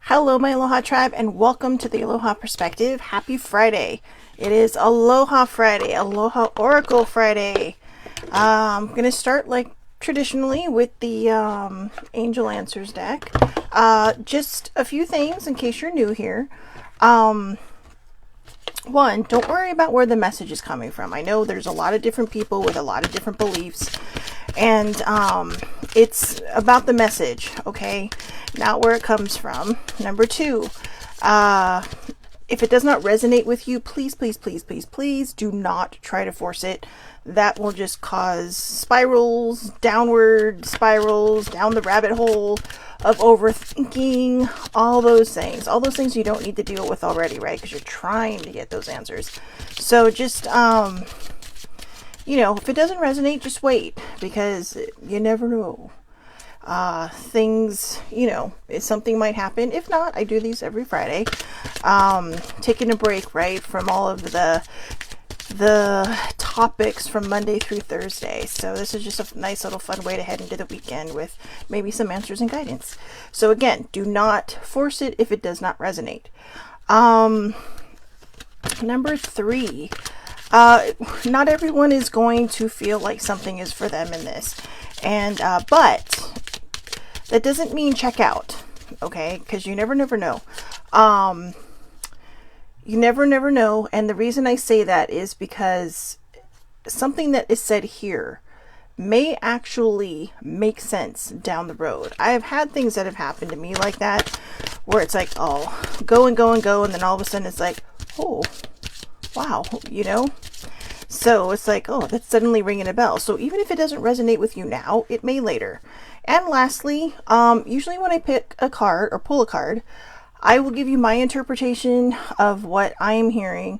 Hello, my Aloha tribe, and welcome to the Aloha Perspective. Happy Friday. It is Aloha Friday, Aloha Oracle Friday. I'm going to start like traditionally with the Angel Answers deck. Just a few things in case you're new here. One, don't worry about where the message is coming from. I know there's a lot of different people with a lot of different beliefs, and it's about the message, okay? Not where it comes from. Number two, if it does not resonate with you, please, please, please, please, please do not try to force it. That will just cause spirals, downward spirals, down the rabbit hole of overthinking, all those things you don't need to deal with already, right? Because you're trying to get those answers. So just, if it doesn't resonate, just wait, because you never know. Things, something might happen. If not, I do these every Friday. Taking a break, right, from all of the topics from Monday through Thursday. So this is just a nice little fun way to head into the weekend with maybe some answers and guidance. So again, do not force it if it does not resonate. Number three, not everyone is going to feel like something is for them in this. And, but that doesn't mean check out, okay? Because you never know. You never know. And the reason I say that is because something that is said here may actually make sense down the road. I have had things that have happened to me like that, where it's like, oh, go and go and go. And then all of a sudden it's like, oh, wow, So it's like, oh, that's suddenly ringing a bell. So even if it doesn't resonate with you now, it may later. And lastly, usually when I pick a card or pull a card, I will give you my interpretation of what I am hearing.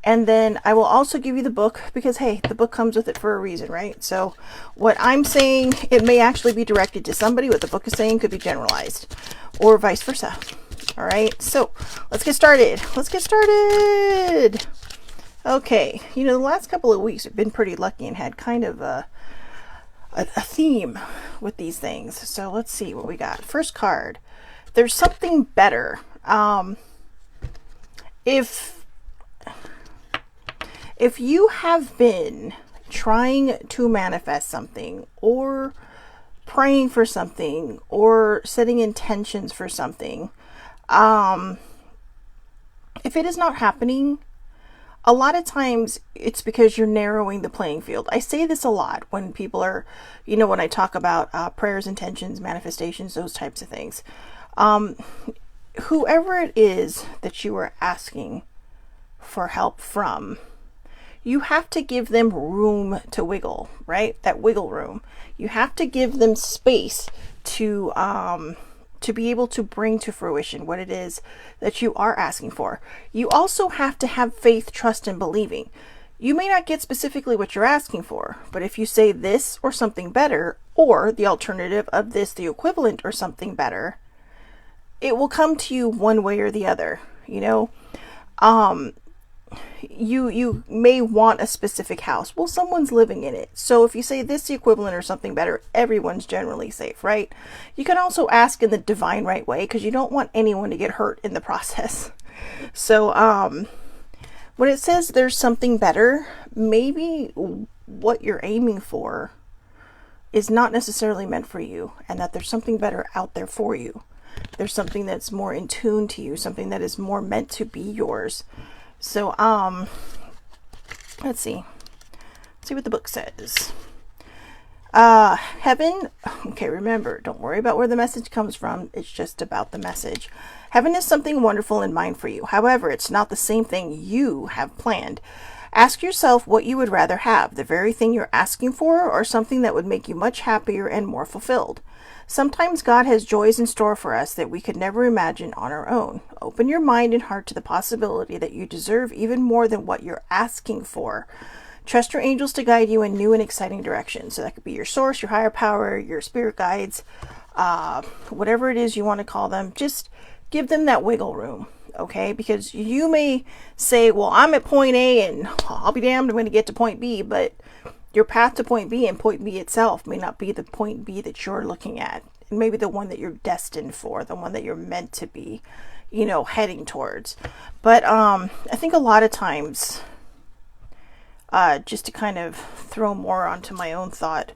And then I will also give you the book, because, hey, the book comes with it for a reason, right? So what I'm saying, it may actually be directed to somebody. What the book is saying could be generalized, or vice versa. All right, so let's get started. Okay, the last couple of weeks have been pretty lucky and had kind of a theme with these things. So let's see what we got. First card, there's something better. If you have been trying to manifest something, or praying for something, or setting intentions for something, if it is not happening, a lot of times it's because you're narrowing the playing field. I say this a lot when people are, when I talk about prayers, intentions, manifestations, those types of things. Whoever it is that you are asking for help from, you have to give them room to wiggle, right? That wiggle room. You have to give them space to be able to bring to fruition what it is that you are asking for. You also have to have faith, trust, and believing. You may not get specifically what you're asking for, but if you say this or something better, or the alternative of this, the equivalent or something better, it will come to you one way or the other. You may want a specific house. Well, someone's living in it. So if you say this, the equivalent or something better, everyone's generally safe, right? You can also ask in the divine right way, because you don't want anyone to get hurt in the process. So when it says there's something better, maybe what you're aiming for is not necessarily meant for you, and that there's something better out there for you. There's something that's more in tune to you, something that is more meant to be yours. So, let's see what the book says. Heaven, okay, remember, don't worry about where the message comes from. It's just about the message. Heaven is something wonderful in mind for you. However, it's not the same thing you have planned. Ask yourself what you would rather have, the very thing you're asking for, or something that would make you much happier and more fulfilled. Sometimes God has joys in store for us that we could never imagine on our own. Open your mind and heart to the possibility that you deserve even more than what you're asking for. Trust your angels to guide you in new and exciting directions. So that could be your source, your higher power, your spirit guides, whatever it is you want to call them. Just give them that wiggle room, okay? Because you may say, well, I'm at point A and I'll be damned, I'm going to get to point B, but your path to point B and point B itself may not be the point B that you're looking at. maybe the one that you're destined for, the one that you're meant to be, you know, heading towards. But I think a lot of times, just to kind of throw more onto my own thought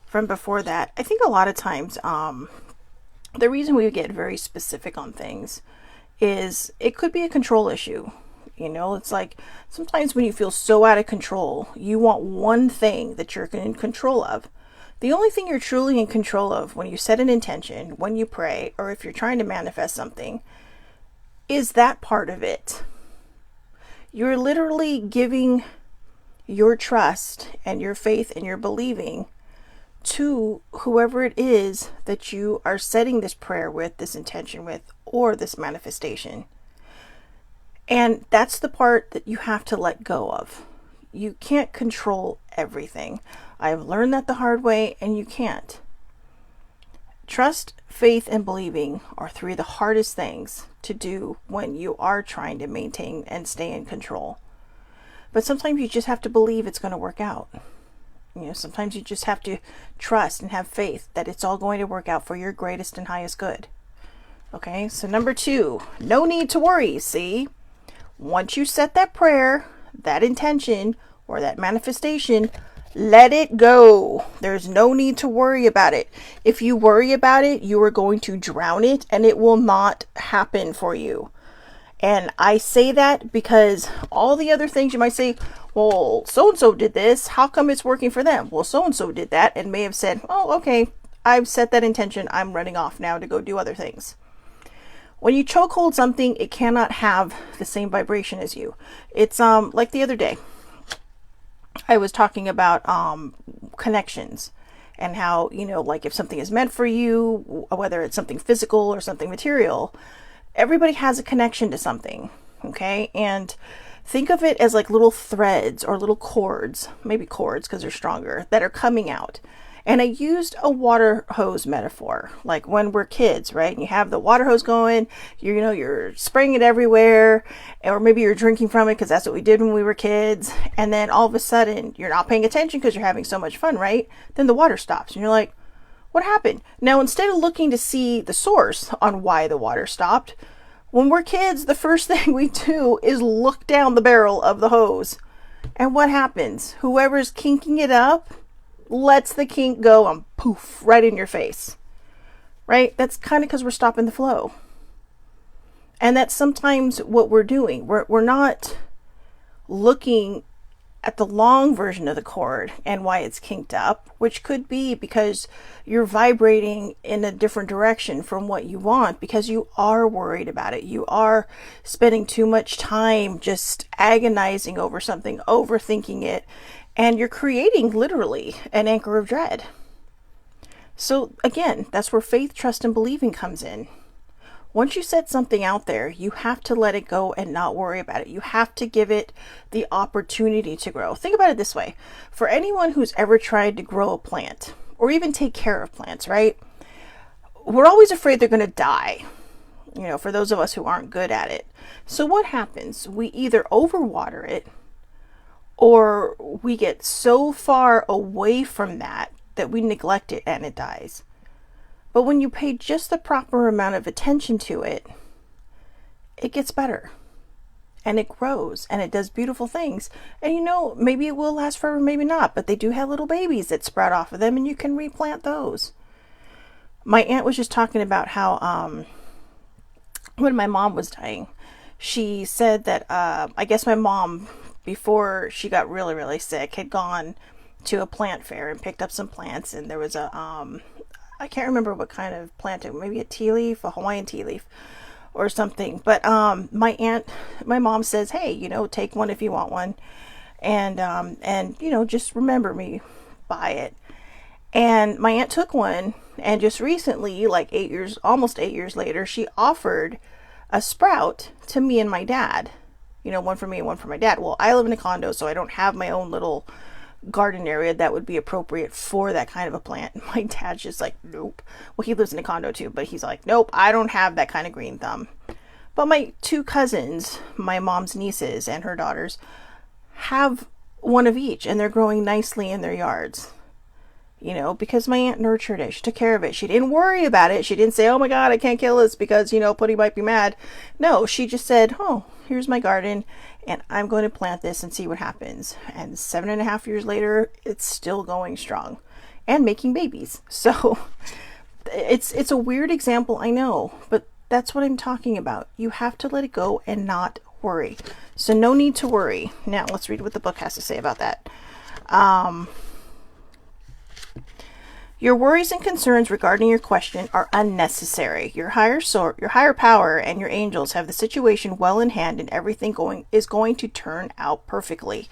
from before that, I think a lot of times the reason we get very specific on things is it could be a control issue. You know, it's like sometimes when you feel so out of control, you want one thing that you're in control of. The only thing you're truly in control of when you set an intention, when you pray, or if you're trying to manifest something, is that part of it. You're literally giving your trust and your faith and your believing to whoever it is that you are setting this prayer with, this intention with, or this manifestation. And that's the part that you have to let go of. You can't control everything. I've learned that the hard way, and you can't. Trust, faith, and believing are three of the hardest things to do when you are trying to maintain and stay in control. But sometimes you just have to believe it's going to work out. You know, sometimes you just have to trust and have faith that it's all going to work out for your greatest and highest good. Okay, so number 2, no need to worry. See? Once you set that prayer, that intention, or that manifestation, let it go. There's no need to worry about it. If you worry about it, you are going to drown it and it will not happen for you. And I say that because all the other things you might say, well, so-and-so did this. How come it's working for them? Well, so-and-so did that and may have said, oh, okay, I've set that intention. I'm running off now to go do other things. When you chokehold something, it cannot have the same vibration as you. It's like the other day, I was talking about connections and how, you know, like if something is meant for you, whether it's something physical or something material, everybody has a connection to something, okay? And think of it as like little threads or little cords, maybe cords because they're stronger, that are coming out. And I used a water hose metaphor, like when we're kids, right? And you have the water hose going, you're spraying it everywhere, or maybe you're drinking from it because that's what we did when we were kids. And then all of a sudden you're not paying attention because you're having so much fun, right? Then the water stops and you're like, what happened? Now, instead of looking to see the source on why the water stopped, when we're kids, the first thing we do is look down the barrel of the hose. And what happens? Whoever's kinking it up lets the kink go and poof, right in your face. Right? That's kind of because we're stopping the flow. And that's sometimes what we're doing. We're not looking at the long version of the cord and why it's kinked up, which could be because you're vibrating in a different direction from what you want because you are worried about it. You are spending too much time just agonizing over something, overthinking it, and you're creating literally an anchor of dread. So again, that's where faith, trust, and believing comes in. Once you set something out there, you have to let it go and not worry about it. You have to give it the opportunity to grow. Think about it this way. For anyone who's ever tried to grow a plant or even take care of plants, right? We're always afraid they're going to die, you know, for those of us who aren't good at it. So what happens? We either overwater it or we get so far away from that we neglect it and it dies. But when you pay just the proper amount of attention to it, it gets better and it grows and it does beautiful things. And you know, maybe it will last forever, maybe not, but they do have little babies that sprout off of them and you can replant those. My aunt was just talking about how when my mom was dying, she said that I guess my mom, before she got really, really sick, had gone to a plant fair and picked up some plants, and there was a I can't remember what kind of plant it was, maybe a tea leaf, a Hawaiian tea leaf or something. But my mom says, hey, you know, take one if you want one. And you know, just remember me by it. And my aunt took one, and just recently, like almost 8 years later, she offered a sprout to me and my dad. You know, one for me and one for my dad. Well, I live in a condo, so I don't have my own little garden area that would be appropriate for that kind of a plant. My dad's just like, nope. Well, he lives in a condo too, but he's like, nope, I don't have that kind of green thumb. But my two cousins, my mom's nieces and her daughters, have one of each, and they're growing nicely in their yards. you know, because my aunt nurtured it. She took care of it. She didn't worry about it. She didn't say, oh my God, I can't kill this because, you know, Putty might be mad. No, she just said, oh, here's my garden and I'm going to plant this and see what happens. And 7.5 years later, it's still going strong and making babies. So it's a weird example, I know, but that's what I'm talking about. You have to let it go and not worry. So no need to worry. Now let's read what the book has to say about that. Your worries and concerns regarding your question are unnecessary. Your higher power and your angels have the situation well in hand, and everything is going to turn out perfectly.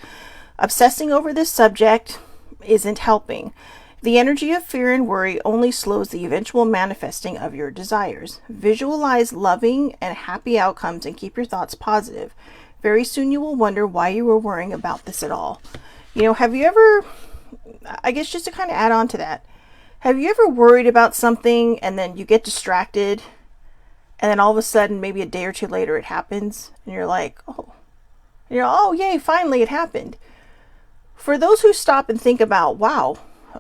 Obsessing over this subject isn't helping. The energy of fear and worry only slows the eventual manifesting of your desires. Visualize loving and happy outcomes and keep your thoughts positive. Very soon you will wonder why you were worrying about this at all. You know, have you ever, I guess just to kind of add on to that, have you ever worried about something and then you get distracted and then all of a sudden, maybe a day or two later, it happens and you're like, oh, yay, finally it happened. For those who stop and think about, wow,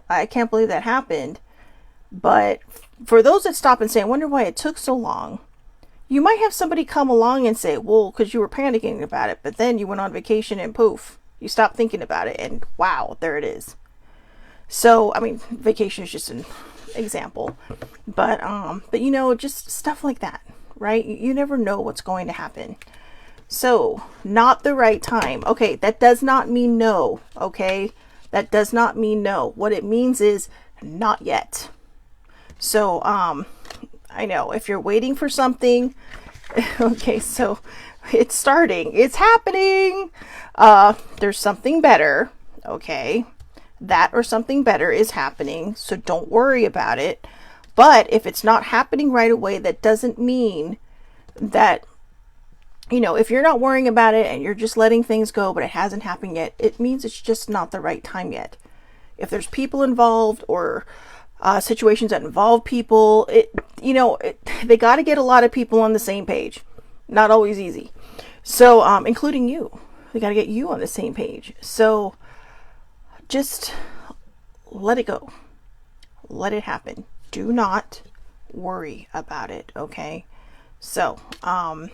I can't believe that happened. But for those that stop and say, I wonder why it took so long, you might have somebody come along and say, well, because you were panicking about it, but then you went on vacation and poof, you stopped thinking about it and wow, there it is. So, I mean, vacation is just an example, but you know, just stuff like that, right? You never know what's going to happen. So, not the right time. Okay, that does not mean no, okay? That does not mean no. What it means is not yet. So, I know if you're waiting for something, okay, so it's starting, it's happening. There's something better, okay? That or something better is happening, so don't worry about it. But if it's not happening right away, that doesn't mean that, you know, if you're not worrying about it and you're just letting things go, but it hasn't happened yet, it means it's just not the right time yet. If there's people involved or situations that involve people, they got to get a lot of people on the same page. Not always easy. So, including you, they got to get you on the same page. So just let it go. Let it happen. Do not worry about it. Okay. So, I'm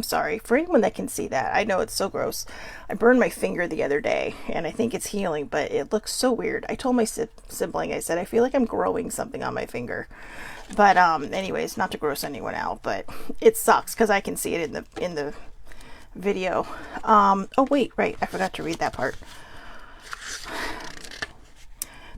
sorry for anyone that can see that. I know it's so gross. I burned my finger the other day and I think it's healing, but it looks so weird. I told my sibling, I said, I feel like I'm growing something on my finger. But, anyways, not to gross anyone out, but it sucks because I can see it in the video. Oh wait, right. I forgot to read that part.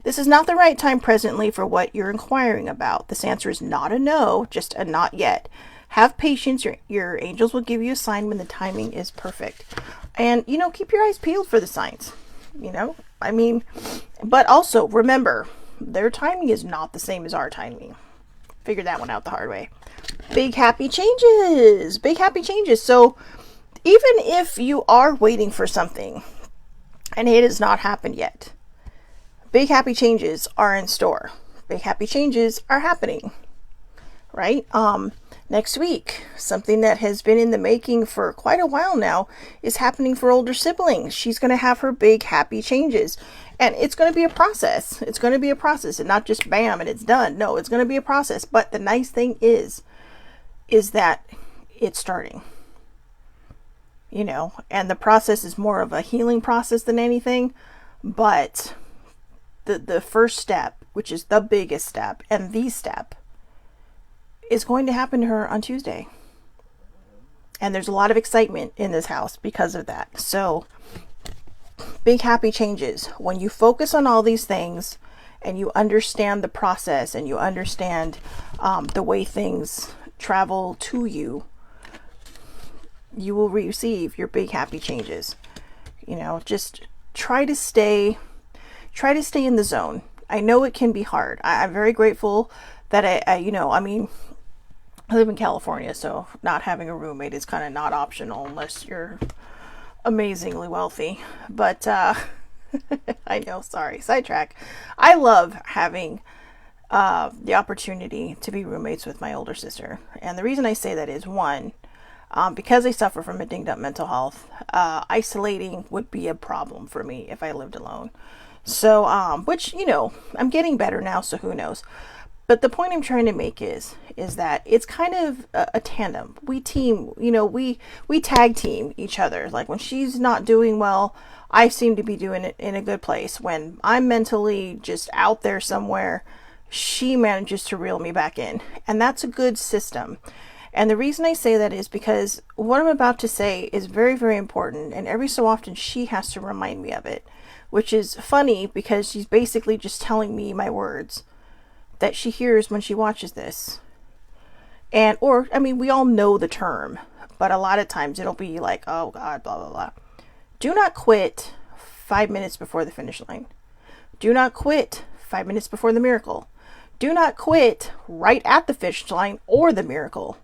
This is not the right time presently for what you're inquiring about. This answer is not a no, just a not yet. Have patience. Your angels will give you a sign when the timing is perfect. And, keep your eyes peeled for the signs. But also remember, their timing is not the same as our timing. Figured that one out the hard way. Big happy changes. Big happy changes. So even if you are waiting for something and it has not happened yet, big happy changes are in store. Big happy changes are happening, right? Next week, something that has been in the making for quite a while now is happening for older siblings. She's going to have her big happy changes, and it's going to be a process. It's going to be a process and not just bam and it's done. No, it's going to be a process. But the nice thing is that it's starting, and the process is more of a healing process than anything. But the first step, which is the biggest step and the step, is going to happen to her on Tuesday. And there's a lot of excitement in this house because of that. So big happy changes. When you focus on all these things and you understand the process and you understand the way things travel to you, you will receive your big happy changes. Just try to stay in the zone. I know it can be hard. I'm very grateful that I live in California, so not having a roommate is kind of not optional unless you're amazingly wealthy. But I know, sorry, sidetrack. I love having the opportunity to be roommates with my older sister. And the reason I say that is, one, because I suffer from a dinged up mental health, isolating would be a problem for me if I lived alone. So, which, you know, I'm getting better now, so who knows. But the point I'm trying to make is that it's kind of a tandem. We team, you know, we tag team each other. Like when she's not doing well, I seem to be doing it in a good place. When I'm mentally just out there somewhere, she manages to reel me back in. And that's a good system. And the reason I say that is because what I'm about to say is very, very important. And every so often she has to remind me of it, which is funny because she's basically just telling me my words that she hears when she watches this. And, or, I mean, we all know the term, but a lot of times it'll be like, oh God, blah, blah, blah. Do not quit 5 minutes before the finish line. Do not quit 5 minutes before the miracle. Do not quit right at the finish line or the miracle.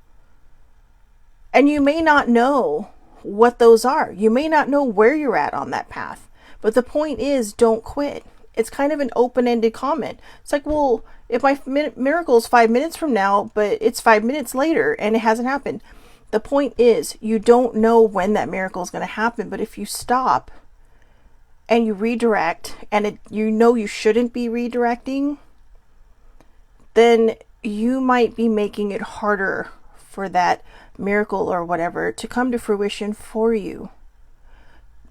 And you may not know what those are. You may not know where you're at on that path. But the point is, don't quit. It's kind of an open-ended comment. It's like, well, if my miracle is 5 minutes from now, but it's 5 minutes later and it hasn't happened. The point is, you don't know when that miracle is going to happen. But if you stop and you redirect, and you know you shouldn't be redirecting, then you might be making it harder for that miracle or whatever to come to fruition for you.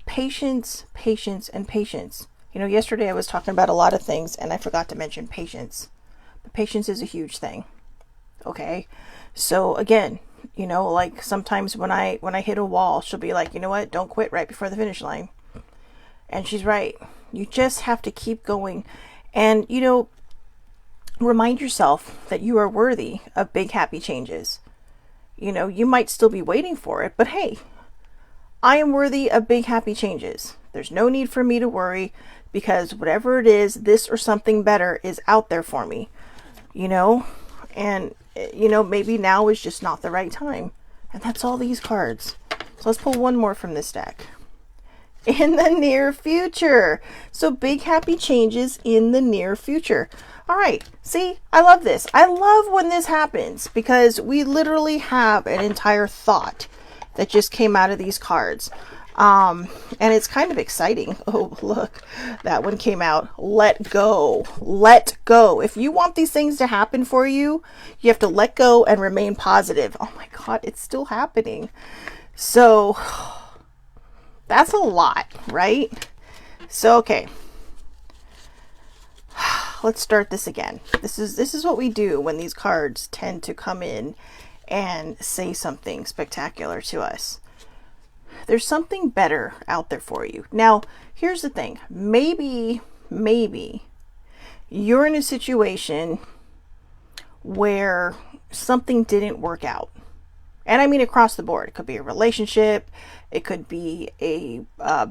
Patience, patience, and patience. You know, yesterday I was talking about a lot of things and I forgot to mention patience. But patience is a huge thing. Okay? So again, you know, like sometimes when I hit a wall, she'll be like, you know what? Don't quit right before the finish line. And she's right. You just have to keep going. And, you know, remind yourself that you are worthy of big, happy changes. You know, you might still be waiting for it, but hey, I am worthy of big, happy changes. There's no need for me to worry because whatever it is, this or something better is out there for me, you know, and, you know, maybe now is just not the right time. And that's all these cards. So let's pull one more from this deck. In the near future. So big, happy changes in the near future. All right. See, I love this. I love when this happens because we literally have an entire thought that just came out of these cards. And it's kind of exciting. Oh, look, that one came out. Let go. Let go. If you want these things to happen for you, you have to let go and remain positive. Oh my God, it's still happening. So that's a lot, right? So, okay. Let's start this again. This is what we do when these cards tend to come in and say something spectacular to us. There's something better out there for you. Now, here's the thing. Maybe you're in a situation where something didn't work out. And I mean across the board. It could be a relationship. It could be a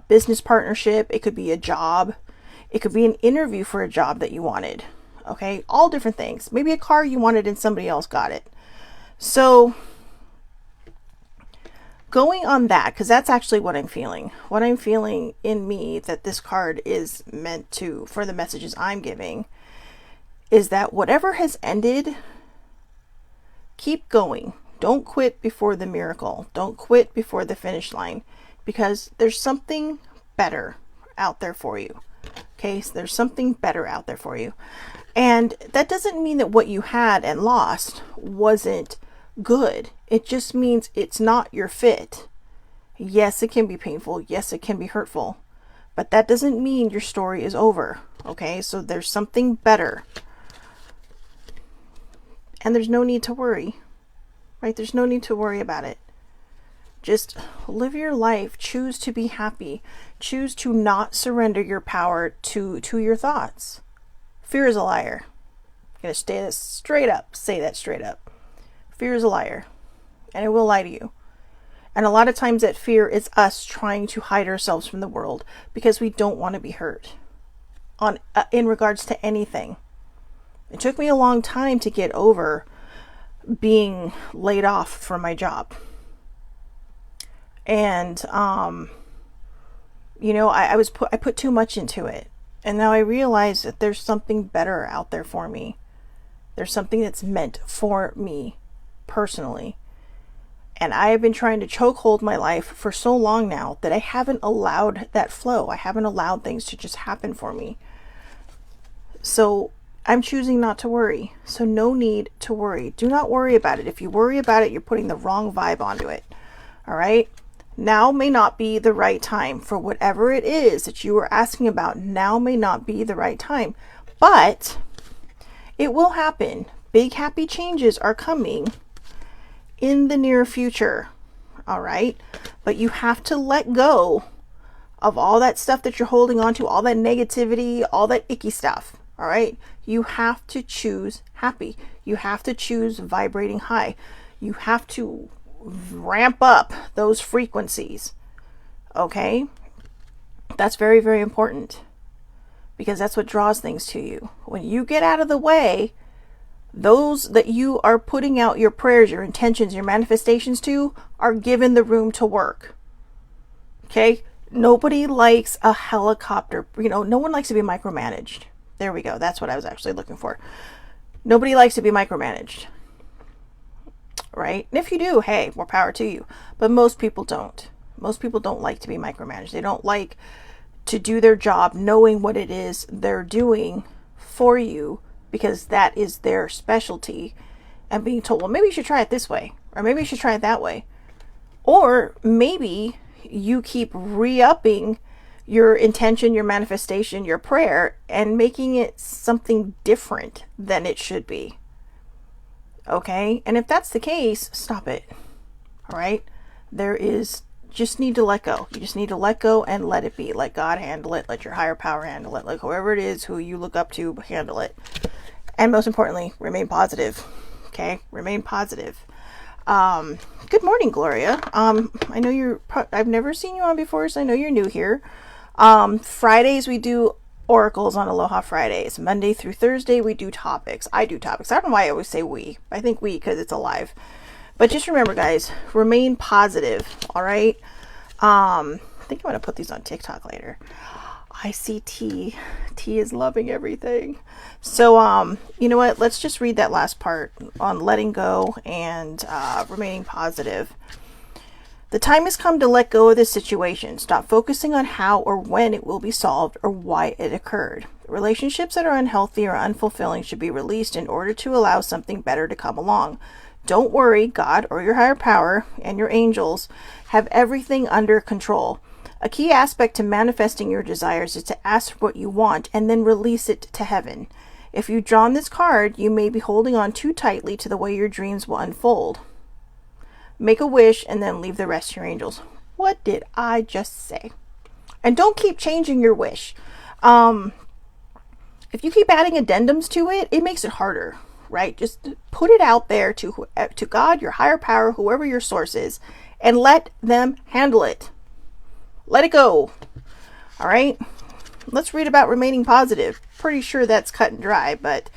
business partnership. It could be a job. It could be an interview for a job that you wanted. Okay, all different things. Maybe a car you wanted and somebody else got it. So going on that, because that's actually what I'm feeling. What I'm feeling in me that this card is meant to, for the messages I'm giving, is that whatever has ended, keep going. Don't quit before the miracle. Don't quit before the finish line, because there's something better out there for you. Okay, so there's something better out there for you. And that doesn't mean that what you had and lost wasn't good. It just means it's not your fit. Yes, it can be painful. Yes, it can be hurtful. But that doesn't mean your story is over. Okay, so there's something better. And there's no need to worry. Right? There's no need to worry about it. Just live your life. Choose to be happy. Choose to not surrender your power to your thoughts. Fear is a liar. I'm going to say that straight up. Say that straight up. Fear is a liar. And it will lie to you. And a lot of times that fear is us trying to hide ourselves from the world because we don't want to be hurt in regards to anything. It took me a long time to get over being laid off from my job. And, you know, I put too much into it. And now I realize that there's something better out there for me. There's something that's meant for me personally. And I have been trying to chokehold my life for so long now that I haven't allowed that flow. I haven't allowed things to just happen for me. So I'm choosing not to worry. So no need to worry. Do not worry about it. If you worry about it, you're putting the wrong vibe onto it. All right. Now may not be the right time for whatever it is that you are asking about. Now may not be the right time, but it will happen. Big happy changes are coming in the near future. All right. But you have to let go of all that stuff that you're holding on to, all that negativity, all that icky stuff. All right. You have to choose happy. You have to choose vibrating high. You have to ramp up those frequencies. Okay. That's very, very important, because that's what draws things to you. When you get out of the way, those that you are putting out your prayers, your intentions, your manifestations to are given the room to work. Okay. Nobody likes a helicopter. No one likes to be micromanaged. There we go. That's what I was actually looking for. Nobody likes to be micromanaged. Right? And if you do, hey, more power to you. But most people don't. Most people don't like to be micromanaged. They don't like to do their job knowing what it is they're doing for you, because that is their specialty, and being told, well, maybe you should try it this way, or maybe you should try it that way. Or maybe you keep re-upping your intention, your manifestation, your prayer, and making it something different than it should be. Okay? And if that's the case, stop it. All right? Just need to let go. You just need to let go and let it be. Let God handle it. Let your higher power handle it. Let whoever it is who you look up to handle it. And most importantly, remain positive. Okay? Remain positive. Good morning, Gloria. I know I've never seen you on before, so I know you're new here. Fridays we do oracles on Aloha Fridays. Monday through Thursday we do topics. I do topics. I don't know why I always say we. I think we because it's alive. But just remember, guys, remain positive. All right. I think I'm going to put these on TikTok later. I see T. T is loving everything. So, you know what? Let's just read that last part on letting go and remaining positive. The time has come to let go of this situation. Stop focusing on how or when it will be solved or why it occurred. Relationships that are unhealthy or unfulfilling should be released in order to allow something better to come along. Don't worry, God or your higher power and your angels have everything under control. A key aspect to manifesting your desires is to ask for what you want and then release it to heaven. If you've drawn this card, you may be holding on too tightly to the way your dreams will unfold. Make a wish and then leave the rest to your angels. What did I just say? And don't keep changing your wish. If you keep adding addendums to it, it makes it harder, right? Just put it out there to God, your higher power, whoever your source is, and let them handle it. Let it go. All right. Let's read about remaining positive. Pretty sure that's cut and dry, but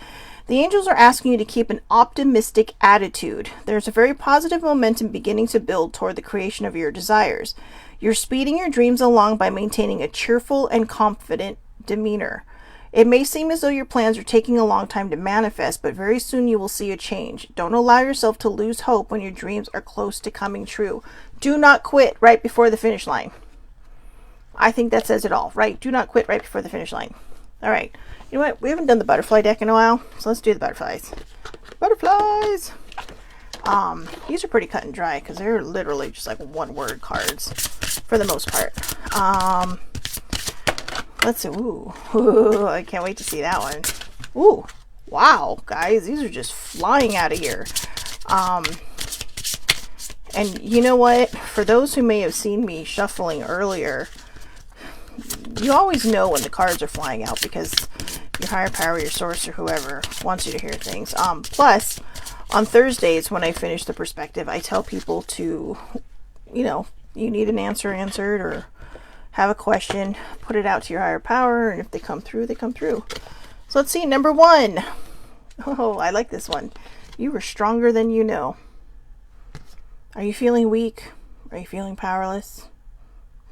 the angels are asking you to keep an optimistic attitude. There's a very positive momentum beginning to build toward the creation of your desires. You're speeding your dreams along by maintaining a cheerful and confident demeanor. It may seem as though your plans are taking a long time to manifest, but very soon you will see a change. Don't allow yourself to lose hope when your dreams are close to coming true. Do not quit right before the finish line. I think that says it all, right? Do not quit right before the finish line. All right. You know what? We haven't done the butterfly deck in a while, so let's do the butterflies. Butterflies! These are pretty cut and dry because they're literally just like one-word cards for the most part. Let's see. Ooh, I can't wait to see that one. Ooh, wow, guys, these are just flying out of here. And you know what? For those who may have seen me shuffling earlier, you always know when the cards are flying out because your higher power, your source, or whoever wants you to hear things. Plus, on Thursdays when I finish the perspective, I tell people to, you need an answer answered or have a question, put it out to your higher power, and if they come through, they come through. So let's see, number 1. Oh, I like this one. You are stronger than you know. Are you feeling weak? Are you feeling powerless?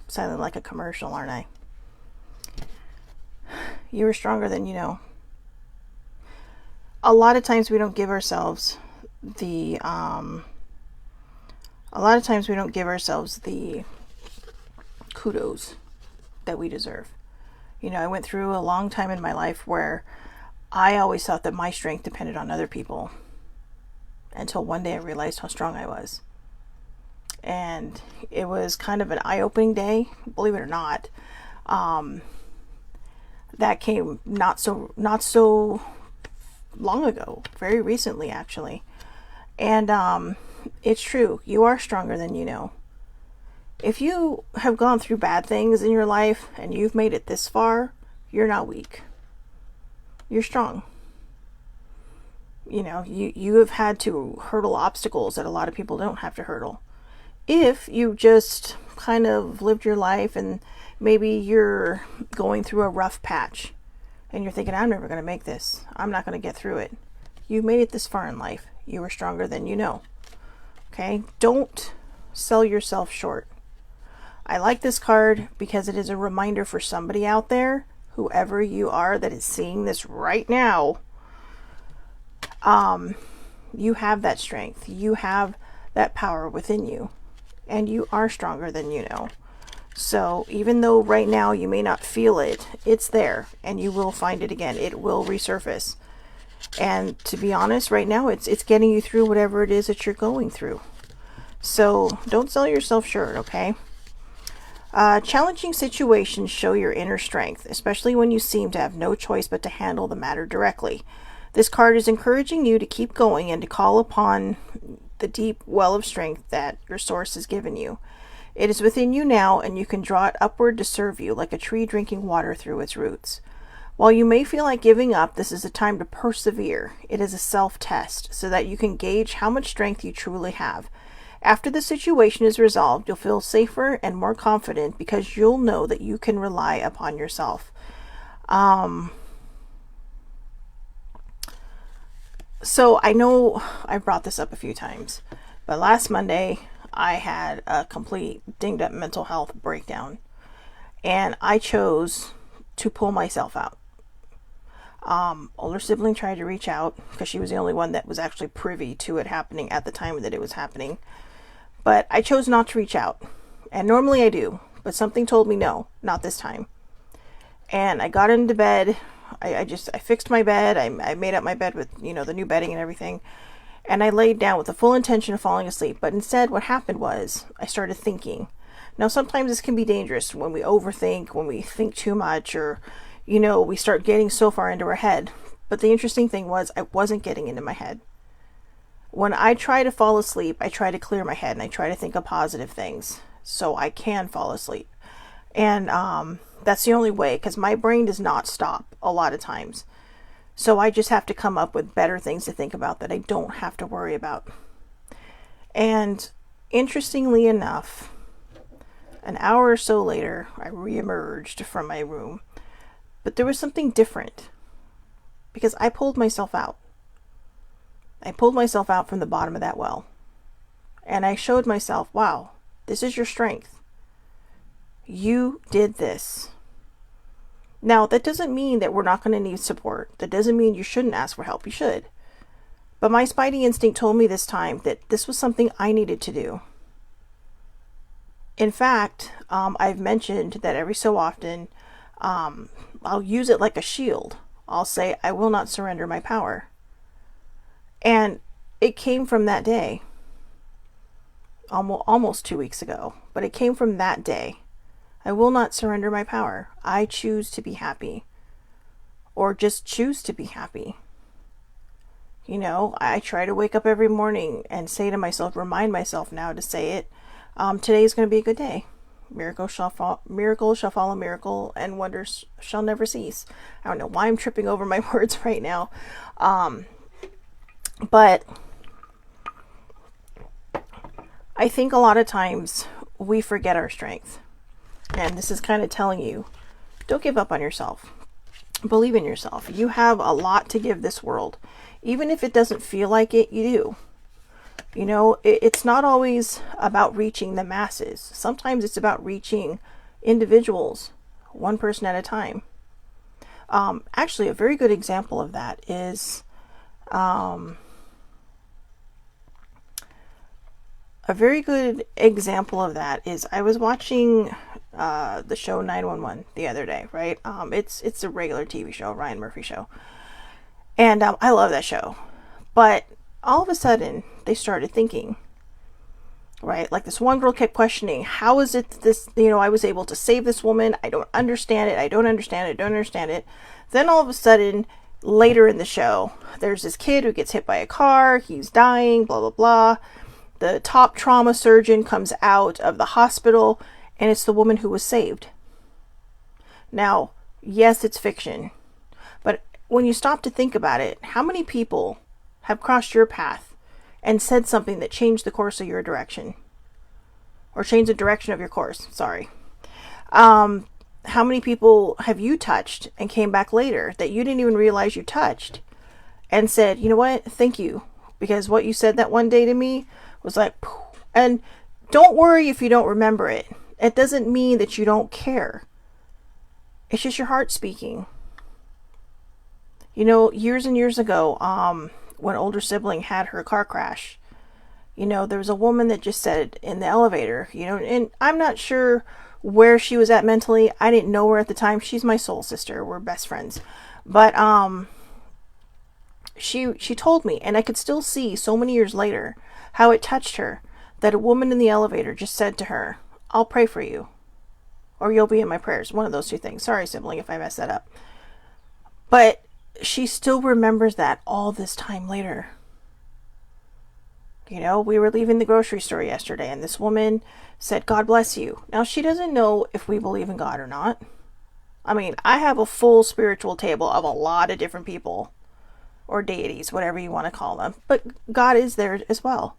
Sounding like a commercial, aren't I? You are stronger than you know. A lot of times we don't give ourselves the kudos that we deserve. I went through a long time in my life where I always thought that my strength depended on other people until one day I realized how strong I was. And it was kind of an eye-opening day, believe it or not. That came not so long ago, very recently actually. And it's true, you are stronger than you know. If you have gone through bad things in your life and you've made it this far, you're not weak. You're strong. You know, you have had to hurdle obstacles that a lot of people don't have to hurdle. If you just kind of lived your life and maybe you're going through a rough patch and you're thinking, I'm never going to make this, I'm not going to get through it. You made it this far in life. You are stronger than you know. Okay? Don't sell yourself short. I like this card because it is a reminder for somebody out there, whoever you are that is seeing this right now. You have that strength. You have that power within you. And you are stronger than you know. So even though right now you may not feel it, it's there. And you will find it again. It will resurface. And to be honest, right now it's getting you through whatever it is that you're going through. So don't sell yourself short, okay? Challenging situations show your inner strength, especially when you seem to have no choice but to handle the matter directly. This card is encouraging you to keep going and to call upon the deep well of strength that your source has given you. It is within you now, and you can draw it upward to serve you like a tree drinking water through its roots. While you may feel like giving up, this is a time to persevere. It is a self-test so that you can gauge how much strength you truly have. After the situation is resolved, you'll feel safer and more confident because you'll know that you can rely upon yourself. So I know I brought this up a few times, but last Monday I had a complete dinged up mental health breakdown, and I chose to pull myself out. Older sibling tried to reach out because she was the only one that was actually privy to it happening at the time that it was happening. But I chose not to reach out. And normally I do, but something told me no, not this time. And I got into bed. I fixed my bed. I made up my bed with, the new bedding and everything. And I laid down with the full intention of falling asleep. But instead what happened was I started thinking. Now sometimes this can be dangerous when we overthink, when we think too much, or we start getting so far into our head. But the interesting thing was I wasn't getting into my head. When I try to fall asleep, I try to clear my head and I try to think of positive things so I can fall asleep. And that's the only way, because my brain does not stop a lot of times. So I just have to come up with better things to think about that I don't have to worry about. And interestingly enough, an hour or so later, I reemerged from my room. But there was something different because I pulled myself out. I pulled myself out from the bottom of that well. And I showed myself, wow, this is your strength. You did this. Now, that doesn't mean that we're not going to need support. That doesn't mean you shouldn't ask for help. You should. But my spidey instinct told me this time that this was something I needed to do. In fact, I've mentioned that every so often, I'll use it like a shield. I'll say, I will not surrender my power. And it came from that day, almost 2 weeks ago, but it came from that day. I will not surrender my power. I choose to be happy, or just choose to be happy. I try to wake up every morning and say to myself, remind myself now to say it, today is going to be a good day. Miracle shall follow miracle, and wonders shall never cease. I don't know why I'm tripping over my words right now. But I think a lot of times we forget our strength. And this is kind of telling you, don't give up on yourself. Believe in yourself. You have a lot to give this world. Even if it doesn't feel like it, you do. It's not always about reaching the masses. Sometimes it's about reaching individuals, one person at a time. Actually, a very good example of that is I was watching the show 911 the other day, right? It's a regular TV show, Ryan Murphy show. And I love that show. But all of a sudden, they started thinking, right? Like this one girl kept questioning, how is it this, I was able to save this woman? I don't understand it. I don't understand it. I don't understand it. Then all of a sudden, later in the show, there's this kid who gets hit by a car. He's dying, blah, blah, blah. The top trauma surgeon comes out of the hospital, and it's the woman who was saved. Now, yes, it's fiction. But when you stop to think about it, how many people have crossed your path and said something that changed the course of your direction? Or changed the direction of your course, sorry. How many people have you touched and came back later that you didn't even realize you touched and said, you know what, thank you. Because what you said that one day to me was like, poof. And don't worry if you don't remember it. It doesn't mean that you don't care. It's just your heart speaking. Years and years ago, when older sibling had her car crash, there was a woman that just said in the elevator, and I'm not sure where she was at mentally. I didn't know her at the time. She's my soul sister. We're best friends. But she told me, and I could still see so many years later how it touched her, that a woman in the elevator just said to her, I'll pray for you, or you'll be in my prayers. One of those two things. Sorry, sibling, if I messed that up. But she still remembers that all this time later. We were leaving the grocery store yesterday, and this woman said, God bless you. Now, she doesn't know if we believe in God or not. I mean, I have a full spiritual table of a lot of different people, or deities, whatever you want to call them. But God is there as well.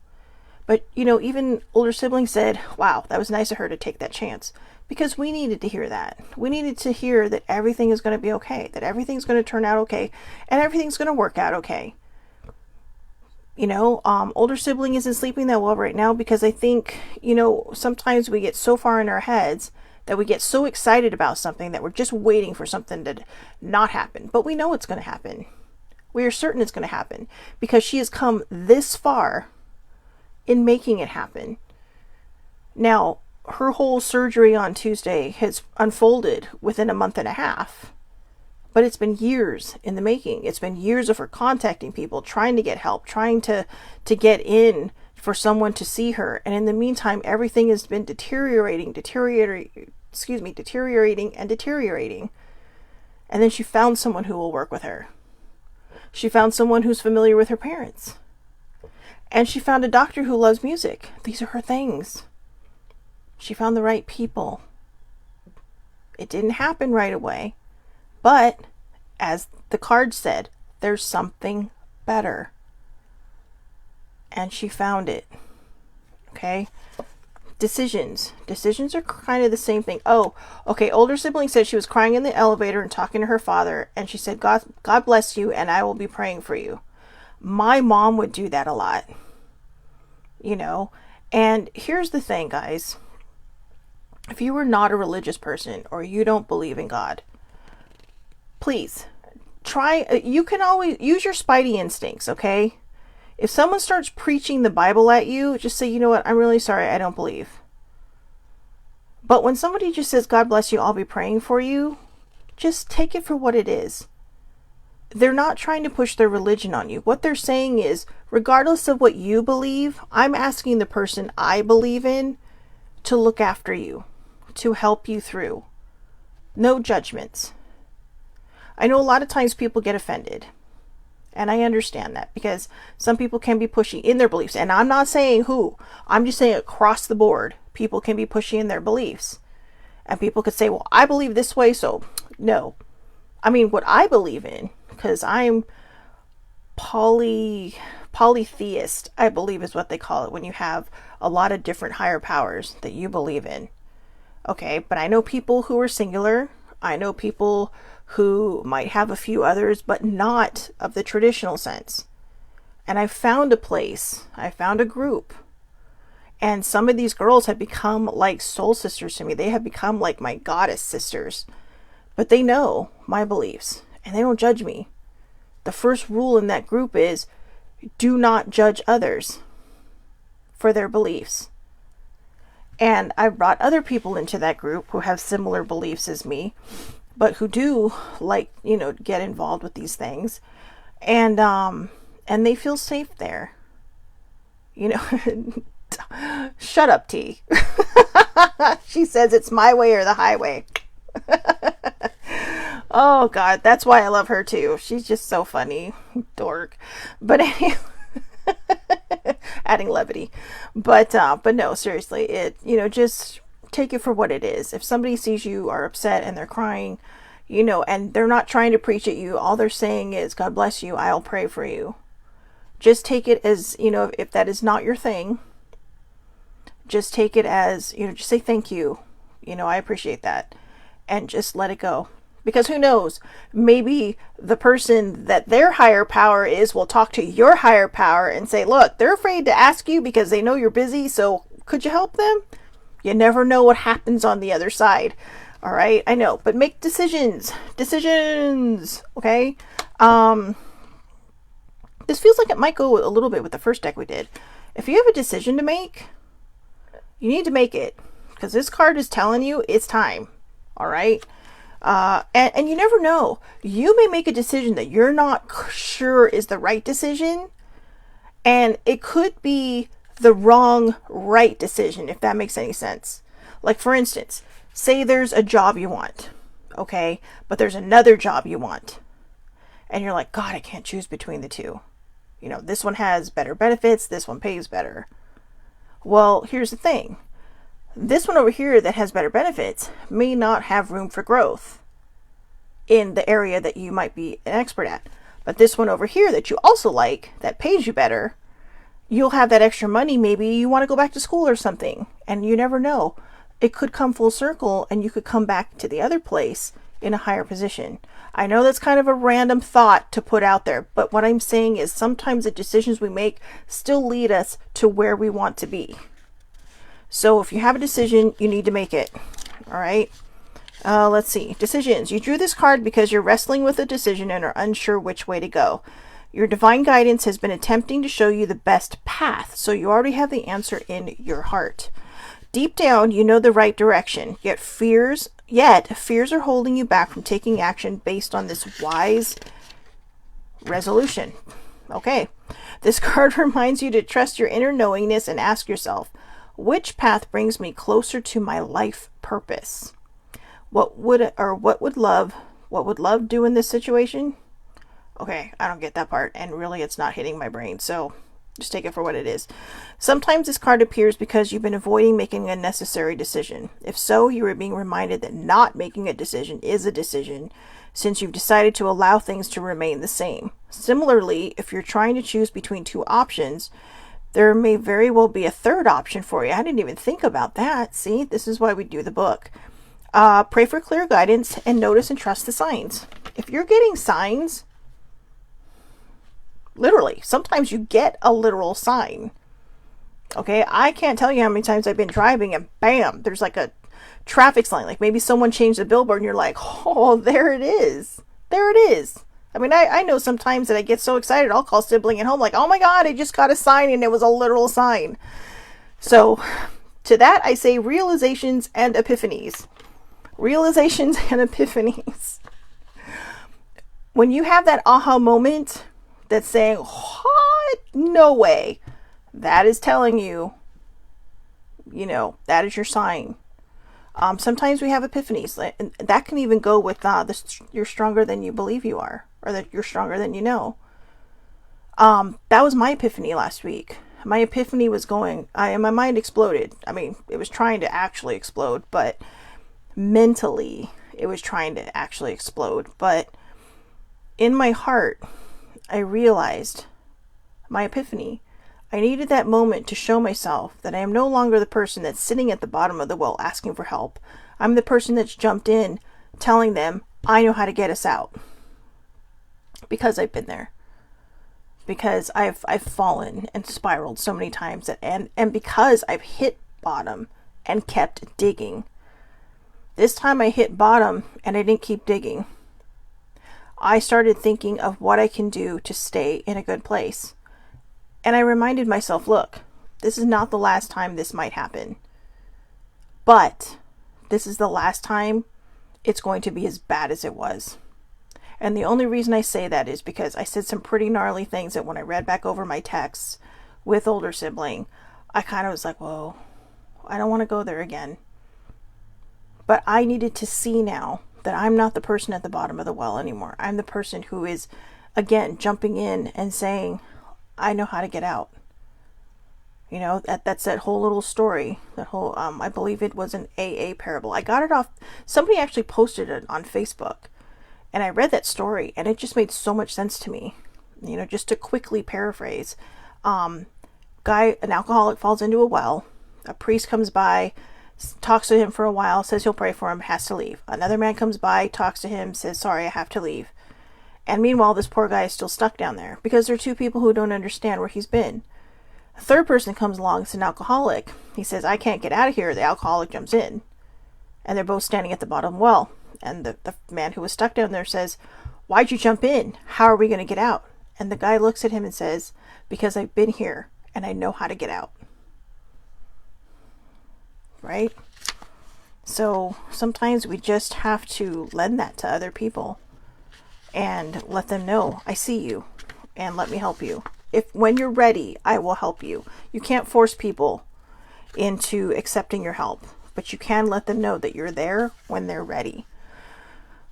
But, even older siblings said, wow, that was nice of her to take that chance. Because we needed to hear that. We needed to hear that everything is going to be okay, that everything's going to turn out okay, and everything's going to work out okay. Older sibling isn't sleeping that well right now because I think, sometimes we get so far in our heads that we get so excited about something that we're just waiting for something to not happen. But we know it's going to happen. We are certain it's going to happen because she has come this far in making it happen. Now, her whole surgery on Tuesday has unfolded within a month and a half. But it's been years in the making. It's been years of her contacting people, trying to get help, trying to get in for someone to see her. And in the meantime, everything has been deteriorating. And then she found someone who will work with her. She found someone who's familiar with her parents. And she found a doctor who loves music. These are her things. She found the right people. It didn't happen right away. But, as the card said, there's something better. And she found it. Okay? Decisions. Decisions are kind of the same thing. Oh, okay. Older sibling said she was crying in the elevator and talking to her father. And she said, God bless you, and I will be praying for you. My mom would do that a lot. And here's the thing, guys. If you are not a religious person or you don't believe in God, please try. You can always use your spidey instincts, okay? If someone starts preaching the Bible at you, just say, you know what, I'm really sorry, I don't believe. But when somebody just says, God bless you, I'll be praying for you, just take it for what it is. They're not trying to push their religion on you. What they're saying is, regardless of what you believe, I'm asking the person I believe in to look after you, to help you through. No judgments. I know a lot of times people get offended. And I understand that because some people can be pushy in their beliefs. And I'm not saying who. I'm just saying across the board, people can be pushy in their beliefs. And people could say, well, I believe this way, so no. I mean, what I believe in, because I'm polytheist, I believe is what they call it when you have a lot of different higher powers that you believe in. Okay, but I know people who are singular. I know people who might have a few others, but not of the traditional sense. And I found a place, I found a group, and some of these girls have become like soul sisters to me. They have become like my goddess sisters, but they know my beliefs and they don't judge me. The first rule in that group is do not judge others for their beliefs. And I brought other people into that group who have similar beliefs as me, but who do like, get involved with these things. And they feel safe there. You know, shut up, T. She says it's my way or the highway. Oh God, that's why I love her too. She's just so funny, dork. But anyway, adding levity. But no, seriously, just take it for what it is. If somebody sees you are upset and they're crying, and they're not trying to preach at you, all they're saying is, God bless you, I'll pray for you. Just take it as, if that is not your thing, just take it as, just say thank you. I appreciate that. And just let it go. Because who knows, maybe the person that their higher power is will talk to your higher power and say, look, they're afraid to ask you because they know you're busy, so could you help them? You never know what happens on the other side. All right, I know, but make decisions. Okay? This feels like it might go a little bit with the first deck we did. If you have a decision to make, you need to make it. Because this card is telling you it's time. All right? And you never know. You may make a decision that you're not sure is the right decision. And it could be the wrong right decision, if that makes any sense. Like, for instance, say there's a job you want. Okay? But there's another job you want. And you're like, God, I can't choose between the two. This one has better benefits. This one pays better. Well, here's the thing. This one over here that has better benefits may not have room for growth in the area that you might be an expert at. But this one over here that you also like, that pays you better, you'll have that extra money. Maybe you want to go back to school or something. And you never know. It could come full circle and you could come back to the other place in a higher position. I know that's kind of a random thought to put out there, but what I'm saying is sometimes the decisions we make still lead us to where we want to be. So if you have a decision, you need to make it. All right. Let's see. Decisions. You drew this card because you're wrestling with a decision and are unsure which way to go. Your divine guidance has been attempting to show you the best path, so you already have the answer in your heart. Deep down, you know the right direction, yet fears are holding you back from taking action based on this wise resolution. Okay. This card reminds you to trust your inner knowingness and ask yourself, which path brings me closer to my life purpose? What would love do in this situation? Okay, I don't get that part, and really it's not hitting my brain, so just take it for what it is. Sometimes this card appears because you've been avoiding making a necessary decision. If so, you are being reminded that not making a decision is a decision, since you've decided to allow things to remain the same. Similarly, if you're trying to choose between two options, there may very well be a third option for you. I didn't even think about that. See, this is why we do the book. Pray for clear guidance and notice and trust the signs. If you're getting signs, literally, sometimes you get a literal sign. Okay, I can't tell you how many times I've been driving and bam, there's like a traffic sign. Like maybe someone changed the billboard and you're like, oh, there it is. There it is. I mean, I know sometimes that I get so excited, I'll call sibling at home like, oh my God, I just got a sign and it was a literal sign. So to that, I say realizations and epiphanies. Realizations and epiphanies. When you have that aha moment that's saying, what? No way. That is telling you, that is your sign. Sometimes we have epiphanies. And that can even go with you're stronger than you believe you are, or that you're stronger than you know. That was my epiphany last week. My epiphany was my mind exploded. I mean, it was trying to actually explode, but mentally it was trying to actually explode. But in my heart, I realized my epiphany. I needed that moment to show myself that I am no longer the person that's sitting at the bottom of the well asking for help. I'm the person that's jumped in, telling them, I know how to get us out. Because I've been there. Because I've fallen and spiraled so many times, and because I've hit bottom and kept digging. This time I hit bottom and I didn't keep digging. I started thinking of what I can do to stay in a good place. And I reminded myself, look, this is not the last time this might happen. But this is the last time it's going to be as bad as it was. And the only reason I say that is because I said some pretty gnarly things that when I read back over my texts with older sibling, I kind of was like, whoa, I don't want to go there again. But I needed to see now that I'm not the person at the bottom of the well anymore. I'm the person who is, again, jumping in and saying, I know how to get out. You know, that's that whole little story, that whole, I believe it was an AA parable. I got it off, somebody actually posted it on Facebook. And I read that story, and it just made so much sense to me. You know, just to quickly paraphrase, an alcoholic falls into a well. A priest comes by, talks to him for a while, says he'll pray for him, has to leave. Another man comes by, talks to him, says, sorry, I have to leave. And meanwhile, this poor guy is still stuck down there because there are two people who don't understand where he's been. A third person comes along, it's an alcoholic. He says, I can't get out of here. The alcoholic jumps in. And they're both standing at the bottom well. And the man who was stuck down there says, why'd you jump in? How are we going to get out? And the guy looks at him and says, because I've been here and I know how to get out. Right? So sometimes we just have to lend that to other people and let them know, I see you and let me help you. When you're ready, I will help you. You can't force people into accepting your help, but you can let them know that you're there when they're ready.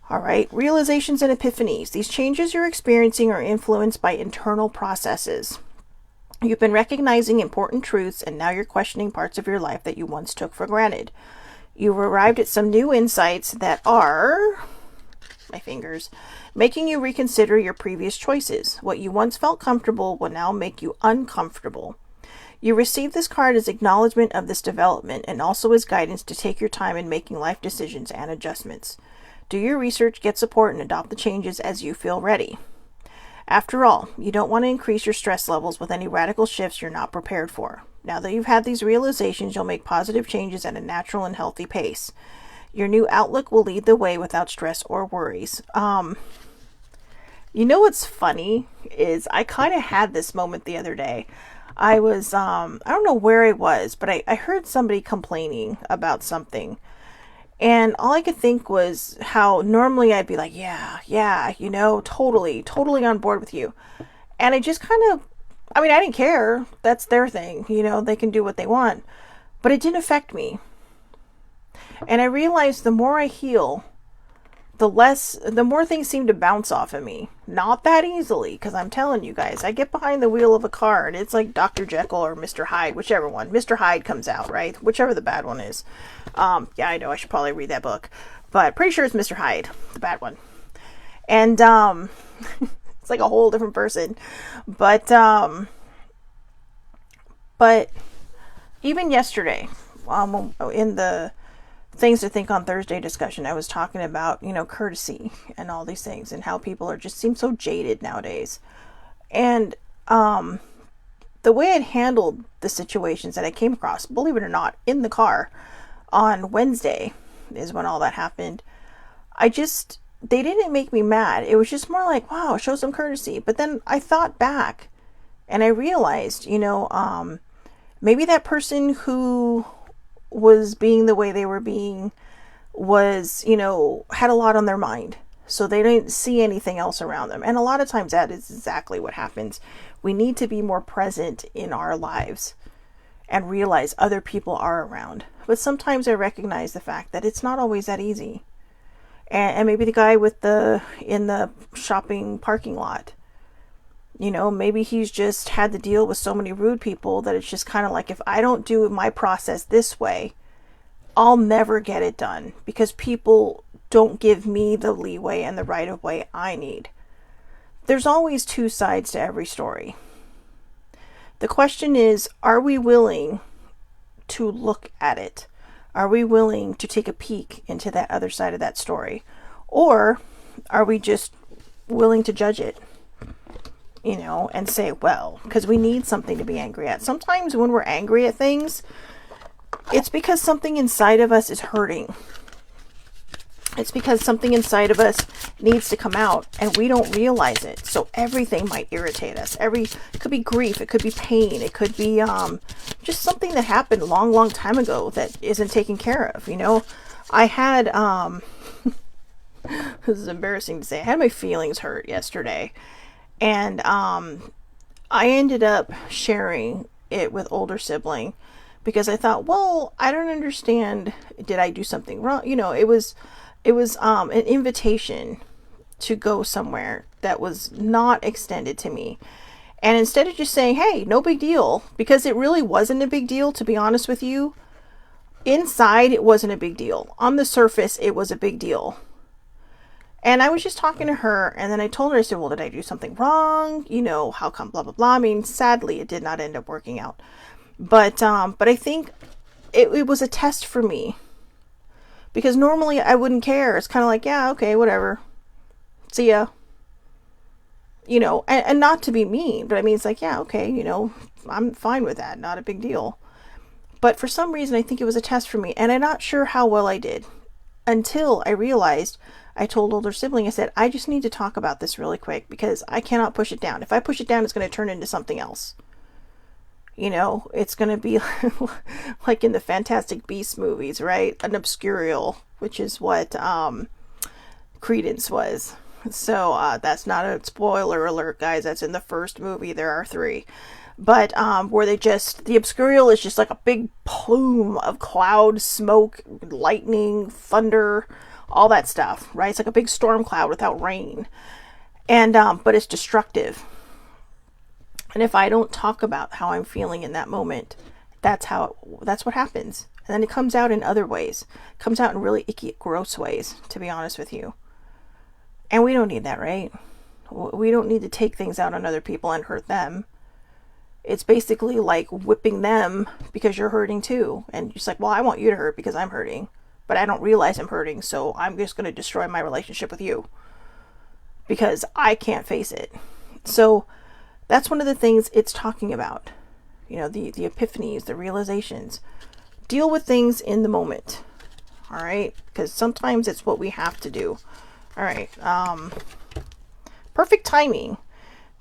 All right, realizations and epiphanies. These changes you're experiencing are influenced by internal processes. You've been recognizing important truths, and now you're questioning parts of your life that you once took for granted. You've arrived at some new insights that are, my fingers, making you reconsider your previous choices. What you once felt comfortable will now make you uncomfortable. You receive this card as acknowledgement of this development and also as guidance to take your time in making life decisions and adjustments. Do your research, get support, and adopt the changes as you feel ready. After all, you don't want to increase your stress levels with any radical shifts you're not prepared for. Now that you've had these realizations, you'll make positive changes at a natural and healthy pace. Your new outlook will lead the way without stress or worries. You know what's funny is I kind of had this moment the other day. I was, I don't know where I was, but I heard somebody complaining about something. And all I could think was how normally I'd be like, yeah, you know, totally on board with you. And I just kind of, I mean, I didn't care. That's their thing. You know, they can do what they want. But it didn't affect me. And I realized the more I heal, the more things seem to bounce off of me. Not that easily, because I'm telling you guys, I get behind the wheel of a car and it's like Dr. Jekyll or Mr. Hyde, whichever one. Mr. Hyde comes out, right? Whichever the bad one is. Yeah, I know I should probably read that book, but pretty sure it's Mr. Hyde, the bad one. And it's like a whole different person. But even yesterday, in the things to think on Thursday discussion, I was talking about, you know, courtesy and all these things and how people just seem so jaded nowadays. And the way I'd handled the situations that I came across, believe it or not, in the car on Wednesday is when all that happened. They didn't make me mad. It was just more like, wow, show some courtesy. But then I thought back and I realized, you know, maybe that person who was being the way they were being was, you know, had a lot on their mind. So they didn't see anything else around them. And a lot of times that is exactly what happens. We need to be more present in our lives and realize other people are around. But sometimes I recognize the fact that it's not always that easy. And maybe the guy in the shopping parking lot, you know, maybe he's just had to deal with so many rude people that it's just kind of like, if I don't do my process this way, I'll never get it done because people don't give me the leeway and the right of way I need. There's always two sides to every story. The question is, are we willing to look at it? Are we willing to take a peek into that other side of that story? Or are we just willing to judge it? You know, and say, well, because we need something to be angry at. Sometimes when we're angry at things, it's because something inside of us is hurting. It's because something inside of us needs to come out and we don't realize it. So everything might irritate us. It could be grief. It could be pain. It could be just something that happened a long time ago that isn't taken care of. You know, I had This is embarrassing to say. I had my feelings hurt yesterday. And I ended up sharing it with older sibling because I thought, well, I don't understand. Did I do something wrong? You know, it was an invitation to go somewhere that was not extended to me. And instead of just saying, hey, no big deal, because it really wasn't a big deal, to be honest with you, inside it wasn't a big deal. On the surface, it was a big deal. And I was just talking to her, and then I told her, I said, well, did I do something wrong? You know, how come, blah, blah, blah. I mean, sadly, it did not end up working out. But I think it was a test for me. Because normally I wouldn't care. It's kind of like, yeah, okay, whatever. See ya. You know, and not to be mean, but I mean, it's like, yeah, okay, you know, I'm fine with that. Not a big deal. But for some reason, I think it was a test for me. And I'm not sure how well I did. Until I realized, I told older sibling, I said, I just need to talk about this really quick because I cannot push it down. If I push it down, it's going to turn into something else. You know, it's going to be like in the Fantastic Beasts movies, right? An obscurial, which is what Credence was. So that's not a spoiler alert, guys. That's in the first movie. There are 3. But where the obscurial is just like a big plume of cloud, smoke, lightning, thunder, all that stuff, right? It's like a big storm cloud without rain. And but it's destructive. And if I don't talk about how I'm feeling in that moment, that's what happens. And then it comes out in other ways. It comes out in really icky, gross ways, to be honest with you. And we don't need that, right? We don't need to take things out on other people and hurt them. It's basically like whipping them because you're hurting too. And just like, well, I want you to hurt because I'm hurting. But I don't realize I'm hurting, so I'm just going to destroy my relationship with you. Because I can't face it. So that's one of the things it's talking about. You know, the epiphanies, the realizations. Deal with things in the moment. All right? Because sometimes it's what we have to do. All right. Perfect timing.